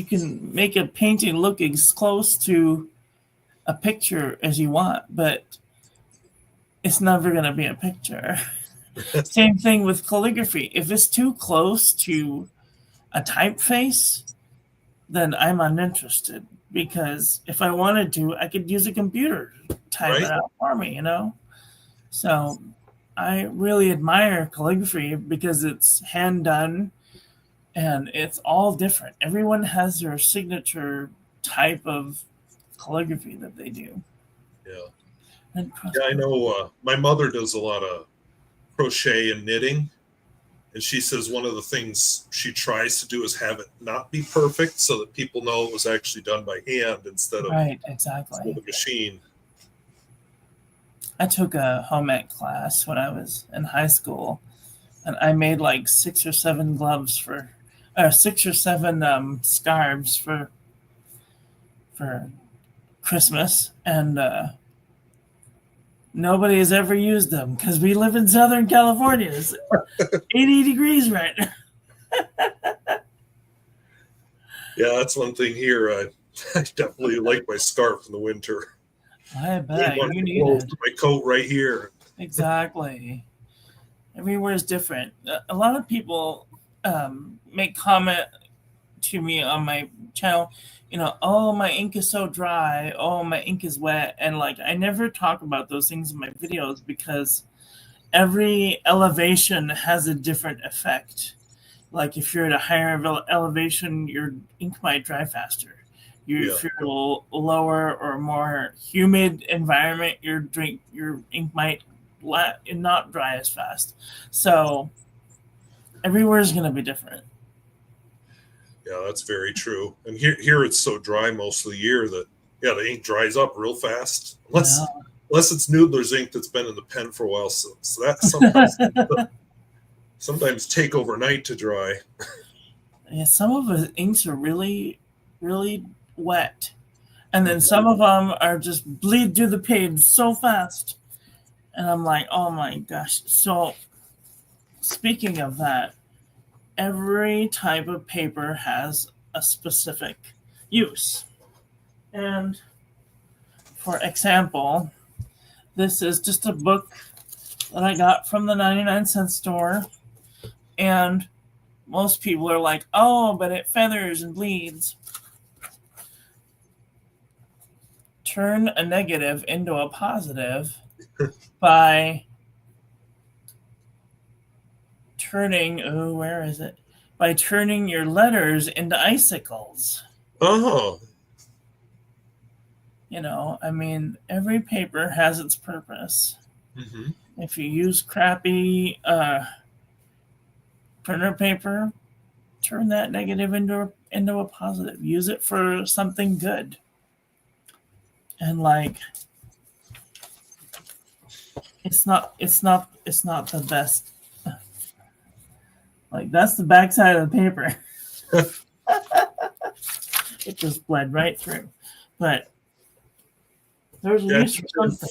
[SPEAKER 1] can make a painting look as close to a picture as you want, but it's never going to be a picture. Same thing with calligraphy. If it's too close to a typeface, then I'm uninterested, because if I wanted to, I could use a computer to type it out for me, So I really admire calligraphy because it's hand done and it's all different. Everyone has their signature type of calligraphy that they do.
[SPEAKER 2] Yeah. I know my mother does a lot of crochet and knitting. And she says one of the things she tries to do is have it not be perfect so that people know it was actually done by hand instead of the machine.
[SPEAKER 1] I took a home ec class when I was in high school, and I made like 6 or 7 gloves for 6 or 7 scarves for Christmas, and nobody has ever used them because we live in Southern California. It's 80 degrees right now.
[SPEAKER 2] Yeah, that's one thing here. I definitely like my scarf in the winter.
[SPEAKER 1] I
[SPEAKER 2] Need
[SPEAKER 1] bet
[SPEAKER 2] one
[SPEAKER 1] you
[SPEAKER 2] to
[SPEAKER 1] need
[SPEAKER 2] blow
[SPEAKER 1] it.
[SPEAKER 2] through my coat right here.
[SPEAKER 1] Exactly. Everywhere is different. A lot of people make comment to me on my channel, oh, my ink is so dry, oh, my ink is wet, and like I never talk about those things in my videos because every elevation has a different effect. Like if you're at a higher elevation, your ink might dry faster.
[SPEAKER 2] Yeah.
[SPEAKER 1] If you're a lower or more humid environment, your ink might not dry as fast. So everywhere is going to be different.
[SPEAKER 2] Yeah, that's very true. And here it's so dry most of the year that the ink dries up real fast. Unless it's Noodler's ink that's been in the pen for a while. So that sometimes take overnight to dry.
[SPEAKER 1] Yeah, some of the inks are really, really wet. And then some of them are just bleed through the page so fast. And I'm like, oh my gosh. So speaking of that, every type of paper has a specific use. And for example, this is just a book that I got from the 99-cent store. And most people are like, oh, but it feathers and bleeds. Turn a negative into a positive by turning, by turning your letters into icicles.
[SPEAKER 2] Oh.
[SPEAKER 1] Every paper has its purpose.
[SPEAKER 2] Mm-hmm.
[SPEAKER 1] If you use crappy printer paper, turn that negative into a positive. Use it for something good. And it's not the best. Like that's the backside of the paper. It just bled right through. But there's a use for something.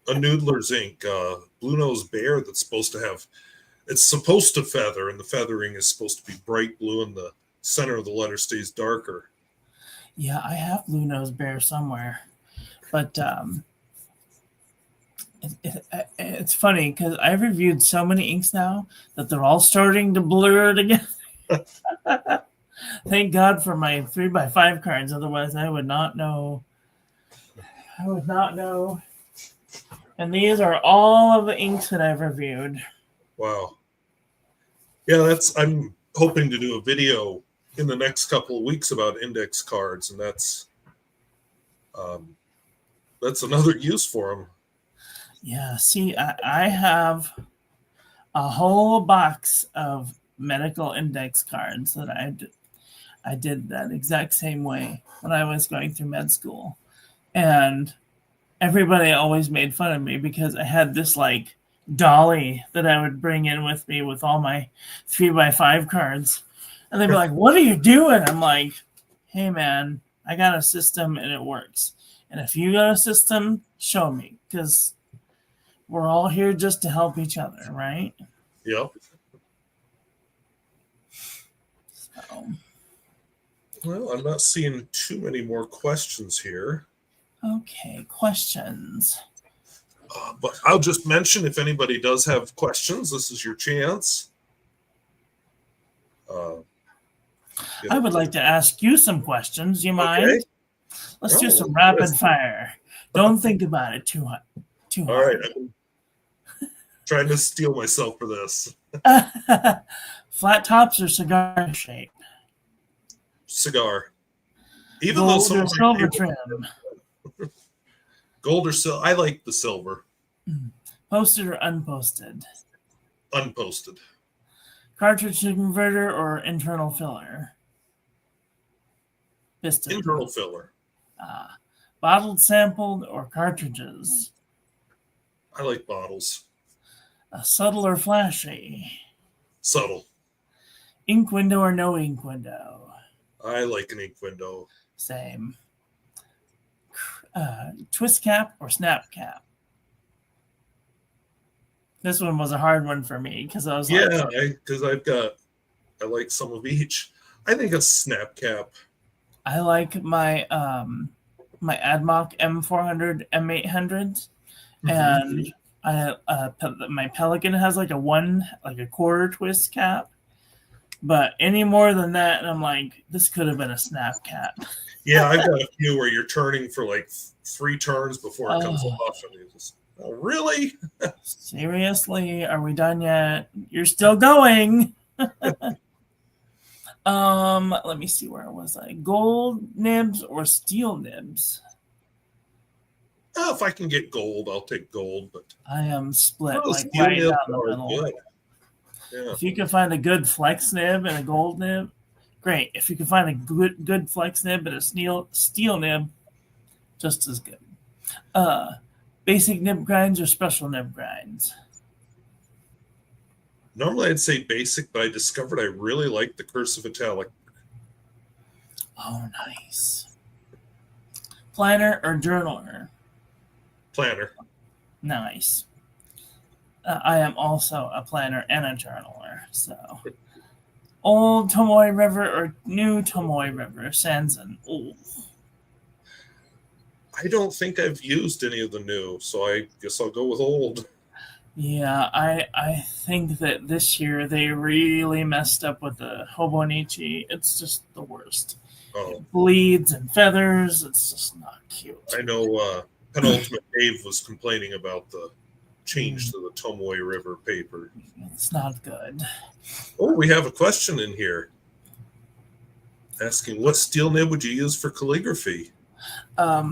[SPEAKER 2] A Noodler's ink, Blue Nose Bear, that's supposed to feather, and the feathering is supposed to be bright blue, and the center of the letter stays darker.
[SPEAKER 1] Yeah, I have Blue Nose Bear somewhere, but it's funny because I've reviewed so many inks now that they're all starting to blur together. Thank God for my 3x5 cards, otherwise I would not know. And these are all of the inks that I've reviewed.
[SPEAKER 2] Wow. Yeah, I'm hoping to do a video in the next couple of weeks about index cards, and that's another use for them.
[SPEAKER 1] Yeah, see, I have a whole box of medical index cards that I did that exact same way when I was going through med school. And everybody always made fun of me because I had this like dolly that I would bring in with me with all my 3x5 cards. And they'd be like, what are you doing? I'm like, hey man, I got a system and it works. And if you got a system, show me, because we're all here just to help each other, right?
[SPEAKER 2] Yep.
[SPEAKER 1] So.
[SPEAKER 2] Well, I'm not seeing too many more questions here.
[SPEAKER 1] Okay, questions.
[SPEAKER 2] But I'll just mention, if anybody does have questions, this is your chance.
[SPEAKER 1] I would like to ask you some questions. You mind?
[SPEAKER 2] Okay.
[SPEAKER 1] Let's do some rapid fire. Don't think about it too hard.
[SPEAKER 2] All right. I'm trying to steel myself for this.
[SPEAKER 1] Flat tops or cigar shape?
[SPEAKER 2] Cigar. Even
[SPEAKER 1] Gold
[SPEAKER 2] though
[SPEAKER 1] or silver trim?
[SPEAKER 2] Gold or silver? I like the silver.
[SPEAKER 1] Posted or unposted?
[SPEAKER 2] Unposted.
[SPEAKER 1] Cartridge converter or internal filler? Piston.
[SPEAKER 2] Internal filler.
[SPEAKER 1] Bottled, sampled, or cartridges?
[SPEAKER 2] I like bottles.
[SPEAKER 1] Subtle or flashy?
[SPEAKER 2] Subtle.
[SPEAKER 1] Ink window or no ink window?
[SPEAKER 2] I like an ink window.
[SPEAKER 1] Same. Twist cap or snap cap? This one was a hard one for me because I was
[SPEAKER 2] because I like some of each. I think a snap cap.
[SPEAKER 1] I like my my AdMock M400 M800s, and I my Pelican has like a quarter twist cap, but any more than that, and I'm like, this could have been a snap cap.
[SPEAKER 2] Yeah, I've got a few where you're turning for like 3 turns before it comes
[SPEAKER 1] Oh.
[SPEAKER 2] off, and you just, oh, really?
[SPEAKER 1] Seriously, are we done yet? You're still going. Let me see, where was I? Gold nibs or steel nibs?
[SPEAKER 2] Oh, if I can get gold, I'll take gold. But
[SPEAKER 1] I am split
[SPEAKER 2] oh,
[SPEAKER 1] like
[SPEAKER 2] steel
[SPEAKER 1] right
[SPEAKER 2] nibs
[SPEAKER 1] down the
[SPEAKER 2] are
[SPEAKER 1] middle.
[SPEAKER 2] good. Yeah.
[SPEAKER 1] If you can find a good flex nib and a gold nib, great. If you can find a good flex nib and a steel nib, just as good. Basic nib grinds or special nib grinds?
[SPEAKER 2] Normally I'd say basic, but I discovered I really like the cursive italic.
[SPEAKER 1] Oh, nice. Planner or journaler?
[SPEAKER 2] Planner.
[SPEAKER 1] Nice. I am also a planner and a journaler. So, old Tomoe River or new Tomoe River? Sanzen. Ooh.
[SPEAKER 2] I don't think I've used any of the new, so I guess I'll go with old.
[SPEAKER 1] Yeah, I think that this year they really messed up with the Hobonichi. It's just the worst.
[SPEAKER 2] Oh.
[SPEAKER 1] It bleeds and feathers. It's just not cute.
[SPEAKER 2] I know Penultimate Dave was complaining about the change to the Tomoe River paper.
[SPEAKER 1] It's not good.
[SPEAKER 2] Oh, we have a question in here asking, what steel nib would you use for calligraphy?
[SPEAKER 1] I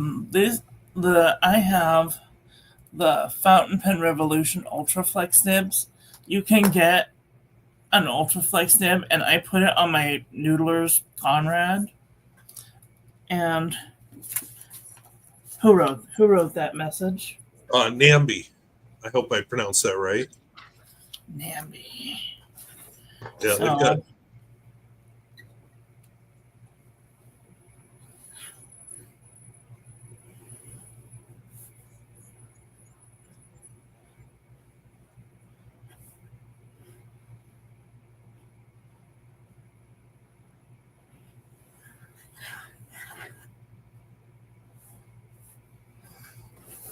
[SPEAKER 1] have the Fountain Pen Revolution Ultraflex nibs. You can get an Ultraflex nib, and I put it on my Noodler's Conrad. And who wrote that message?
[SPEAKER 2] Nambi. I hope I pronounced that right.
[SPEAKER 1] Nambi.
[SPEAKER 2] Yeah, they've got.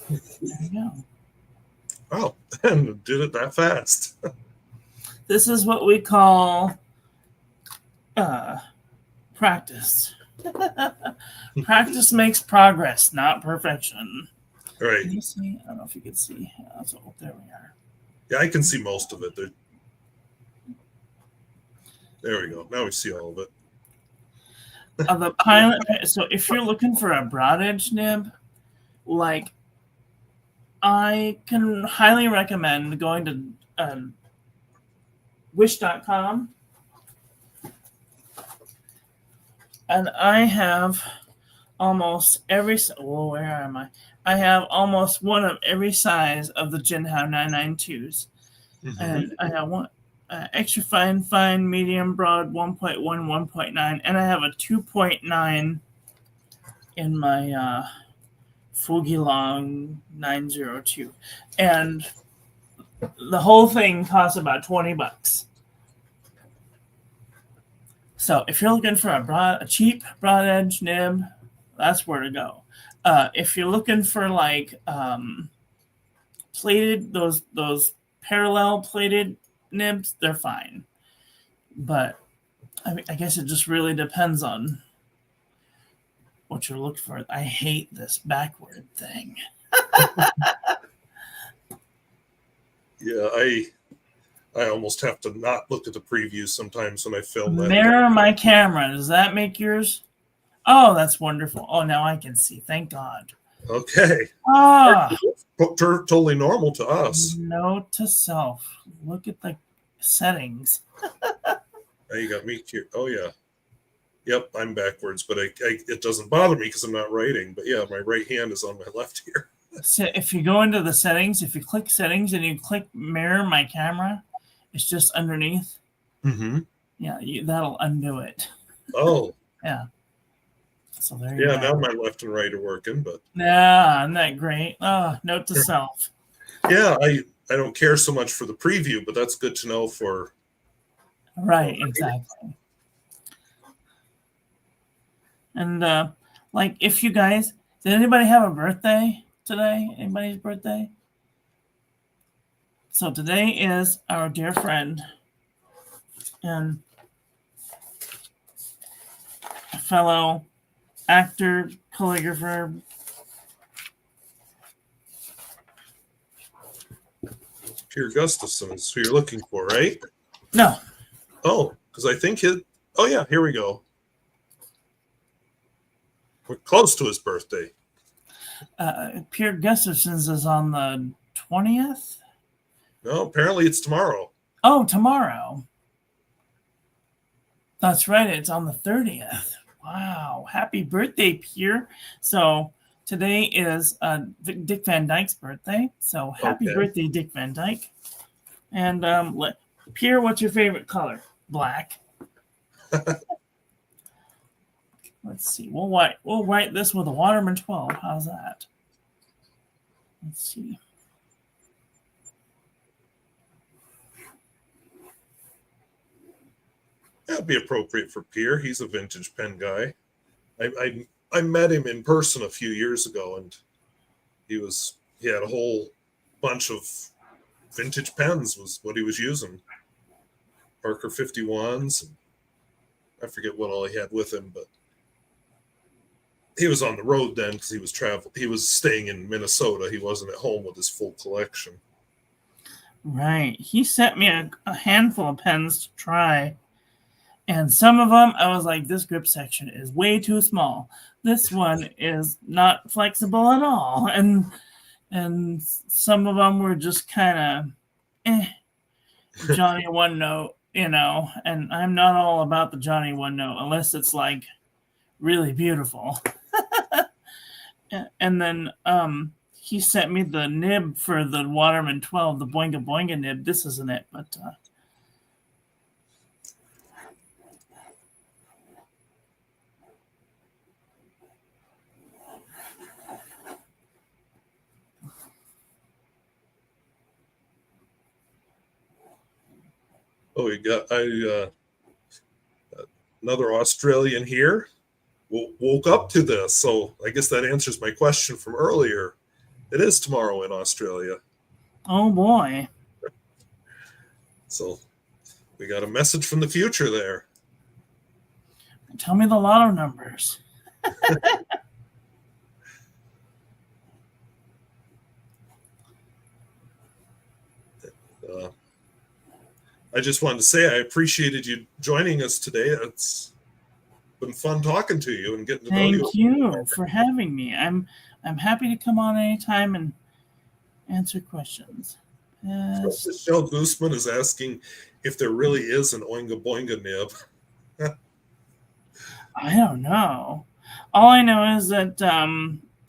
[SPEAKER 1] There you go.
[SPEAKER 2] Oh, and did it that fast.
[SPEAKER 1] This is what we call practice. Practice makes progress, not perfection.
[SPEAKER 2] Right.
[SPEAKER 1] Can you see? I don't know if you can see. So there we are.
[SPEAKER 2] Yeah, I can see most of it. There we go. Now we see all of it.
[SPEAKER 1] The pilot. So if you're looking for a broad edge nib, like, I can highly recommend going to wish.com, and I have almost every. Oh, where am I? I have almost one of every size of the Jinhao 992s, and I have one extra fine, medium, broad, 1.1, 1.9, and I have a 2.9 in my Fugilong 902, and the whole thing costs about $20. So if you're looking for a cheap broad edge nib, that's where to go. If you're looking for like plated, those parallel plated nibs, they're fine. But I guess it just really depends on what you're looking for. I hate this backward thing.
[SPEAKER 2] Yeah, I almost have to not look at the preview sometimes when I film that.
[SPEAKER 1] Mirror my camera. Does that make yours? Oh, that's wonderful. Oh, now I can see. Thank God.
[SPEAKER 2] Okay. Totally normal to us.
[SPEAKER 1] Note to self. Look at the settings.
[SPEAKER 2] Now you got me here. Oh, yeah. Yep, I'm backwards, but it doesn't bother me because I'm not writing. But yeah, my right hand is on my left here.
[SPEAKER 1] So if you go into the settings, if you click settings and you click mirror my camera, it's just underneath.
[SPEAKER 2] Mm-hmm.
[SPEAKER 1] Yeah, that'll undo it.
[SPEAKER 2] Oh.
[SPEAKER 1] Yeah. So there you go.
[SPEAKER 2] Yeah, now my left and right are working, but.
[SPEAKER 1] Yeah, isn't that great? Oh, note to self.
[SPEAKER 2] Yeah, I don't care so much for the preview, but that's good to know for.
[SPEAKER 1] Right, exactly. And like, if you guys, did anybody have a birthday today? Anybody's birthday? So today is our dear friend and fellow actor, calligrapher,
[SPEAKER 2] Pierre Gustafson is who you're looking for, right?
[SPEAKER 1] no.
[SPEAKER 2] Oh, because I think oh yeah, here we go. We're close to his birthday.
[SPEAKER 1] Pierre Gustafson's is on the 20th.
[SPEAKER 2] No, apparently it's tomorrow.
[SPEAKER 1] Oh, tomorrow. That's right. It's on the 30th. Wow. Happy birthday, Pierre. So today is Dick Van Dyke's birthday. So happy birthday, Dick Van Dyke. And Pierre, what's your favorite color? Black. Let's see. We'll write this with a Waterman 12. How's that? Let's see.
[SPEAKER 2] That'd be appropriate for Pierre. He's a vintage pen guy. I met him in person a few years ago, and he had a whole bunch of vintage pens was what he was using. Parker 51s. And I forget what all he had with him, but he was on the road then because he was staying in Minnesota. He wasn't at home with his full collection.
[SPEAKER 1] Right. He sent me a handful of pens to try. And some of them, I was like, this grip section is way too small. This one is not flexible at all. And some of them were just kind of Johnny One Note, and I'm not all about the Johnny One Note unless it's like really beautiful. And then he sent me the nib for the Waterman 12, the Boinga Boinga nib. This isn't it, but
[SPEAKER 2] oh, we got another Australian here. Woke up to this, so I guess that answers my question from earlier. It is tomorrow in Australia.
[SPEAKER 1] Oh boy.
[SPEAKER 2] So we got a message from the future there.
[SPEAKER 1] Tell me the lotto numbers.
[SPEAKER 2] I just wanted to say I appreciated you joining us today. It's been fun talking to you and getting to know you.
[SPEAKER 1] Thank you for having me. I'm happy to come on anytime and answer questions.
[SPEAKER 2] Michelle Gooseman is asking if there really is an Oinga Boinga nib.
[SPEAKER 1] I don't know. All I know is that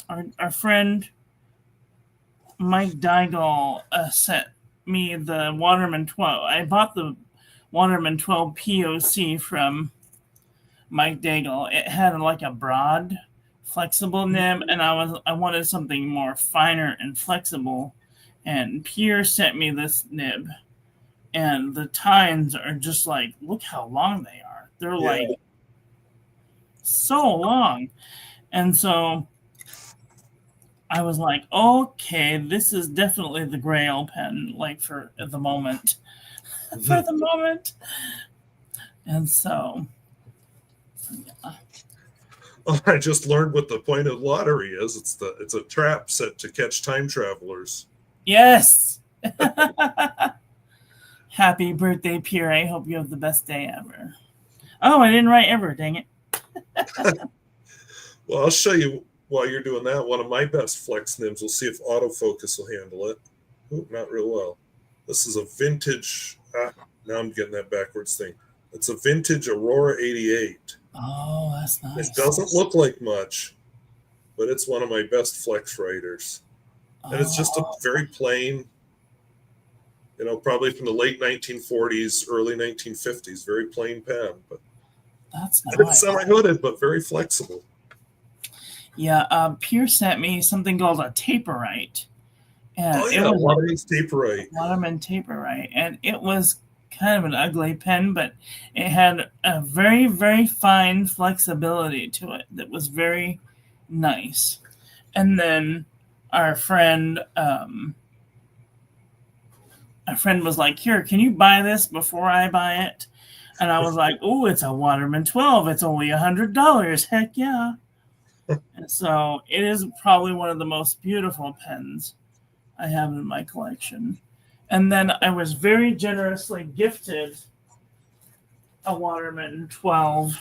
[SPEAKER 1] our friend Mike Daigle sent me the Waterman 12. I bought the Waterman 12 POC from Mike Daigle. It had like a broad, flexible nib, and I wanted something more finer and flexible. And Pierre sent me this nib, and the tines are just like, look how long they are. They're like so long. And so I was like, okay, this is definitely the Grail pen, like for the moment. For the moment. And so, yeah.
[SPEAKER 2] Well, I just learned what the point of lottery is. It's a trap set to catch time travelers.
[SPEAKER 1] Yes. Happy birthday, Pierre. I hope you have the best day ever. Oh, I didn't write ever, dang it.
[SPEAKER 2] Well, I'll show you while you're doing that. One of my best flex nibs. We'll see if autofocus will handle it. Ooh, not real well. This is a vintage. Now I'm getting that backwards thing. It's a vintage Aurora 88.
[SPEAKER 1] Oh, that's nice.
[SPEAKER 2] It doesn't look like much, but it's one of my best flex writers. And it's just a very plain, probably from the late 1940s, early 1950s, very plain pen. But
[SPEAKER 1] that's nice.
[SPEAKER 2] It's semi-hooded, but very flexible.
[SPEAKER 1] Yeah, Pierre sent me something called a taperite. And
[SPEAKER 2] Waterman's taperite.
[SPEAKER 1] Waterman taperite. And it was kind of an ugly pen, but it had a very, very fine flexibility to it that was very nice. And then our friend was like, "Here, can you buy this before I buy it?" And I was like, "Oh, it's a Waterman 12. It's only $100. Heck yeah!" And so it is probably one of the most beautiful pens I have in my collection. And then I was very generously gifted a Waterman 12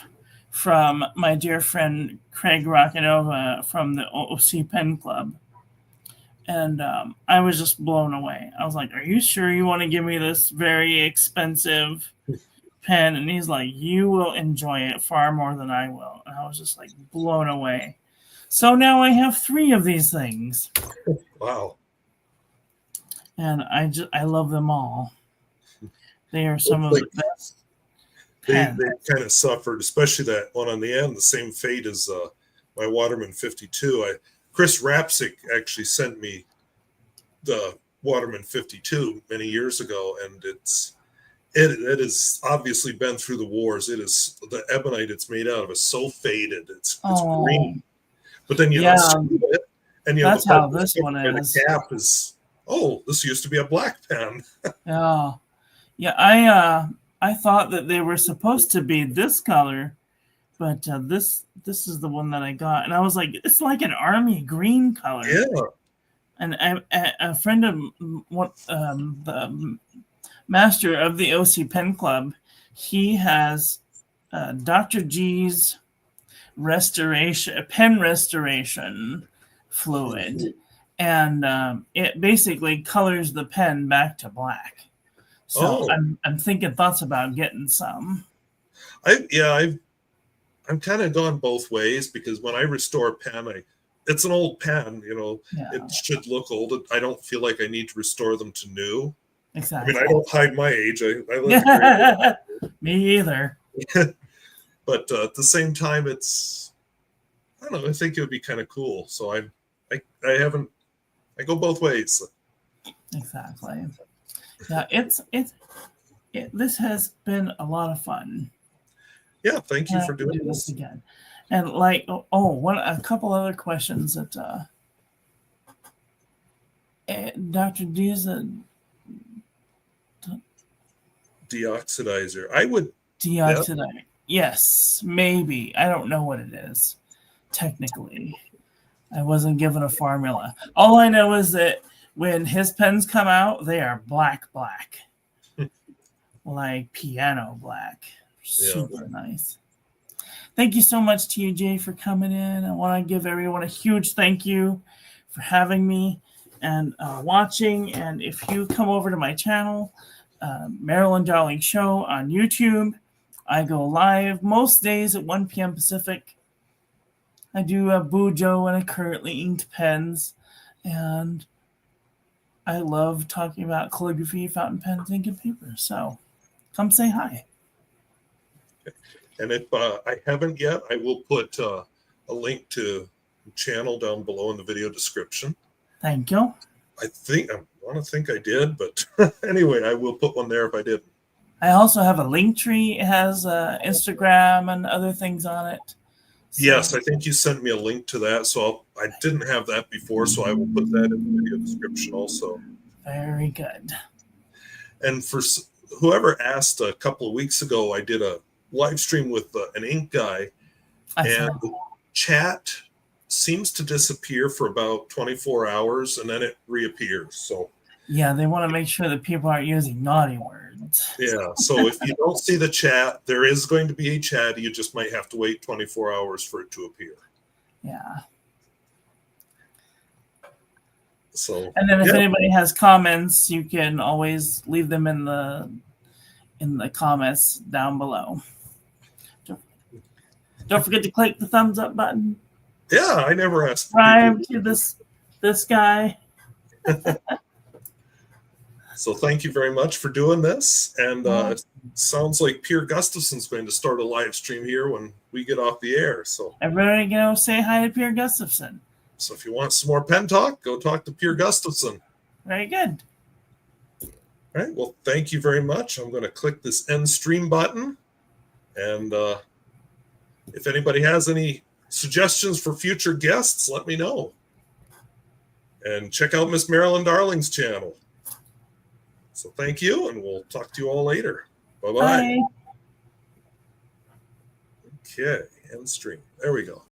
[SPEAKER 1] from my dear friend Craig Rockanova from the OC Pen Club. And I was just blown away. I was like, "Are you sure you want to give me this very expensive pen?" And he's like, "You will enjoy it far more than I will." And I was just like blown away. So now I have 3 of these things.
[SPEAKER 2] Wow.
[SPEAKER 1] And I love them all. They are some of the best
[SPEAKER 2] pens. They kind of suffered, especially that one on the end, the same fate as my Waterman 52. Chris Rapsick actually sent me the Waterman 52 many years ago, and it has obviously been through the wars. It is, the ebonite it's made out of is so faded. It's green. But then you unscrew it, and
[SPEAKER 1] that's how this one is.
[SPEAKER 2] The cap is, oh, this used to be a black pen.
[SPEAKER 1] Yeah. I thought that they were supposed to be this color, but this is the one that I got, and I was like, it's like an army green color.
[SPEAKER 2] Yeah.
[SPEAKER 1] And a friend of the master of the OC Pen Club, he has Dr. G's pen restoration fluid, and it basically colors the pen back to black. So I'm thinking thoughts about getting some.
[SPEAKER 2] I'm kind of gone both ways, because when I restore a pen, it's an old pen, it should look old. I don't feel like I need to restore them to new.
[SPEAKER 1] Exactly.
[SPEAKER 2] I mean, I don't hide my age. I live
[SPEAKER 1] Me either.
[SPEAKER 2] But at the same time, I don't know, I think it would be kind of cool. So I go both ways.
[SPEAKER 1] Exactly. Yeah, this has been a lot of fun.
[SPEAKER 2] Yeah, thank you for doing
[SPEAKER 1] this again. And a couple other questions that Dr. D's
[SPEAKER 2] deoxidizer. I would
[SPEAKER 1] deoxidize. Yeah. Yes, maybe. I don't know what it is technically. I wasn't given a formula. All I know is that when his pens come out, they are black, like piano black. Super nice. Thank you so much, TJ, for coming in. I want to give everyone a huge thank you for having me and watching. And if you come over to my channel, Marilyn Darling Show on YouTube, I go live most days at 1 p.m. Pacific. I do a Bujo and a currently inked pens, and I love talking about calligraphy, fountain pens, ink, and paper. So come say hi.
[SPEAKER 2] And if I haven't yet, I will put a link to the channel down below in the video description.
[SPEAKER 1] Thank you.
[SPEAKER 2] I want to think I did, but anyway, I will put one there if I didn't.
[SPEAKER 1] I also have a link tree. It has Instagram and other things on it.
[SPEAKER 2] So. Yes, I think you sent me a link to that. So I didn't have that before, so I will put that in the video description also.
[SPEAKER 1] Very good.
[SPEAKER 2] And for whoever asked a couple of weeks ago, I did a live stream with an ink guy, and chat seems to disappear for about 24 hours, and then it reappears. So
[SPEAKER 1] yeah, they want to make sure that people aren't using naughty words.
[SPEAKER 2] Yeah, so if you don't see the chat, there is going to be a chat. You just might have to wait 24 hours for it to appear.
[SPEAKER 1] Yeah.
[SPEAKER 2] So,
[SPEAKER 1] and then if anybody has comments, you can always leave them in the comments down below. Don't forget to click the thumbs up button.
[SPEAKER 2] Yeah, I never asked.
[SPEAKER 1] Subscribe to this guy.
[SPEAKER 2] So thank you very much for doing this. And it sounds like Pierre Gustafson's going to start a live stream here when we get off the air. So
[SPEAKER 1] everybody go say hi to Pierre Gustafson.
[SPEAKER 2] So if you want some more pen talk, go talk to Pierre Gustafson.
[SPEAKER 1] Very good.
[SPEAKER 2] All right. Well, thank you very much. I'm going to click this end stream button. And if anybody has any suggestions for future guests, let me know. And check out Miss Marilyn Darling's channel. So thank you, and we'll talk to you all later. Bye-bye.
[SPEAKER 1] Bye.
[SPEAKER 2] Okay, end stream. There we go.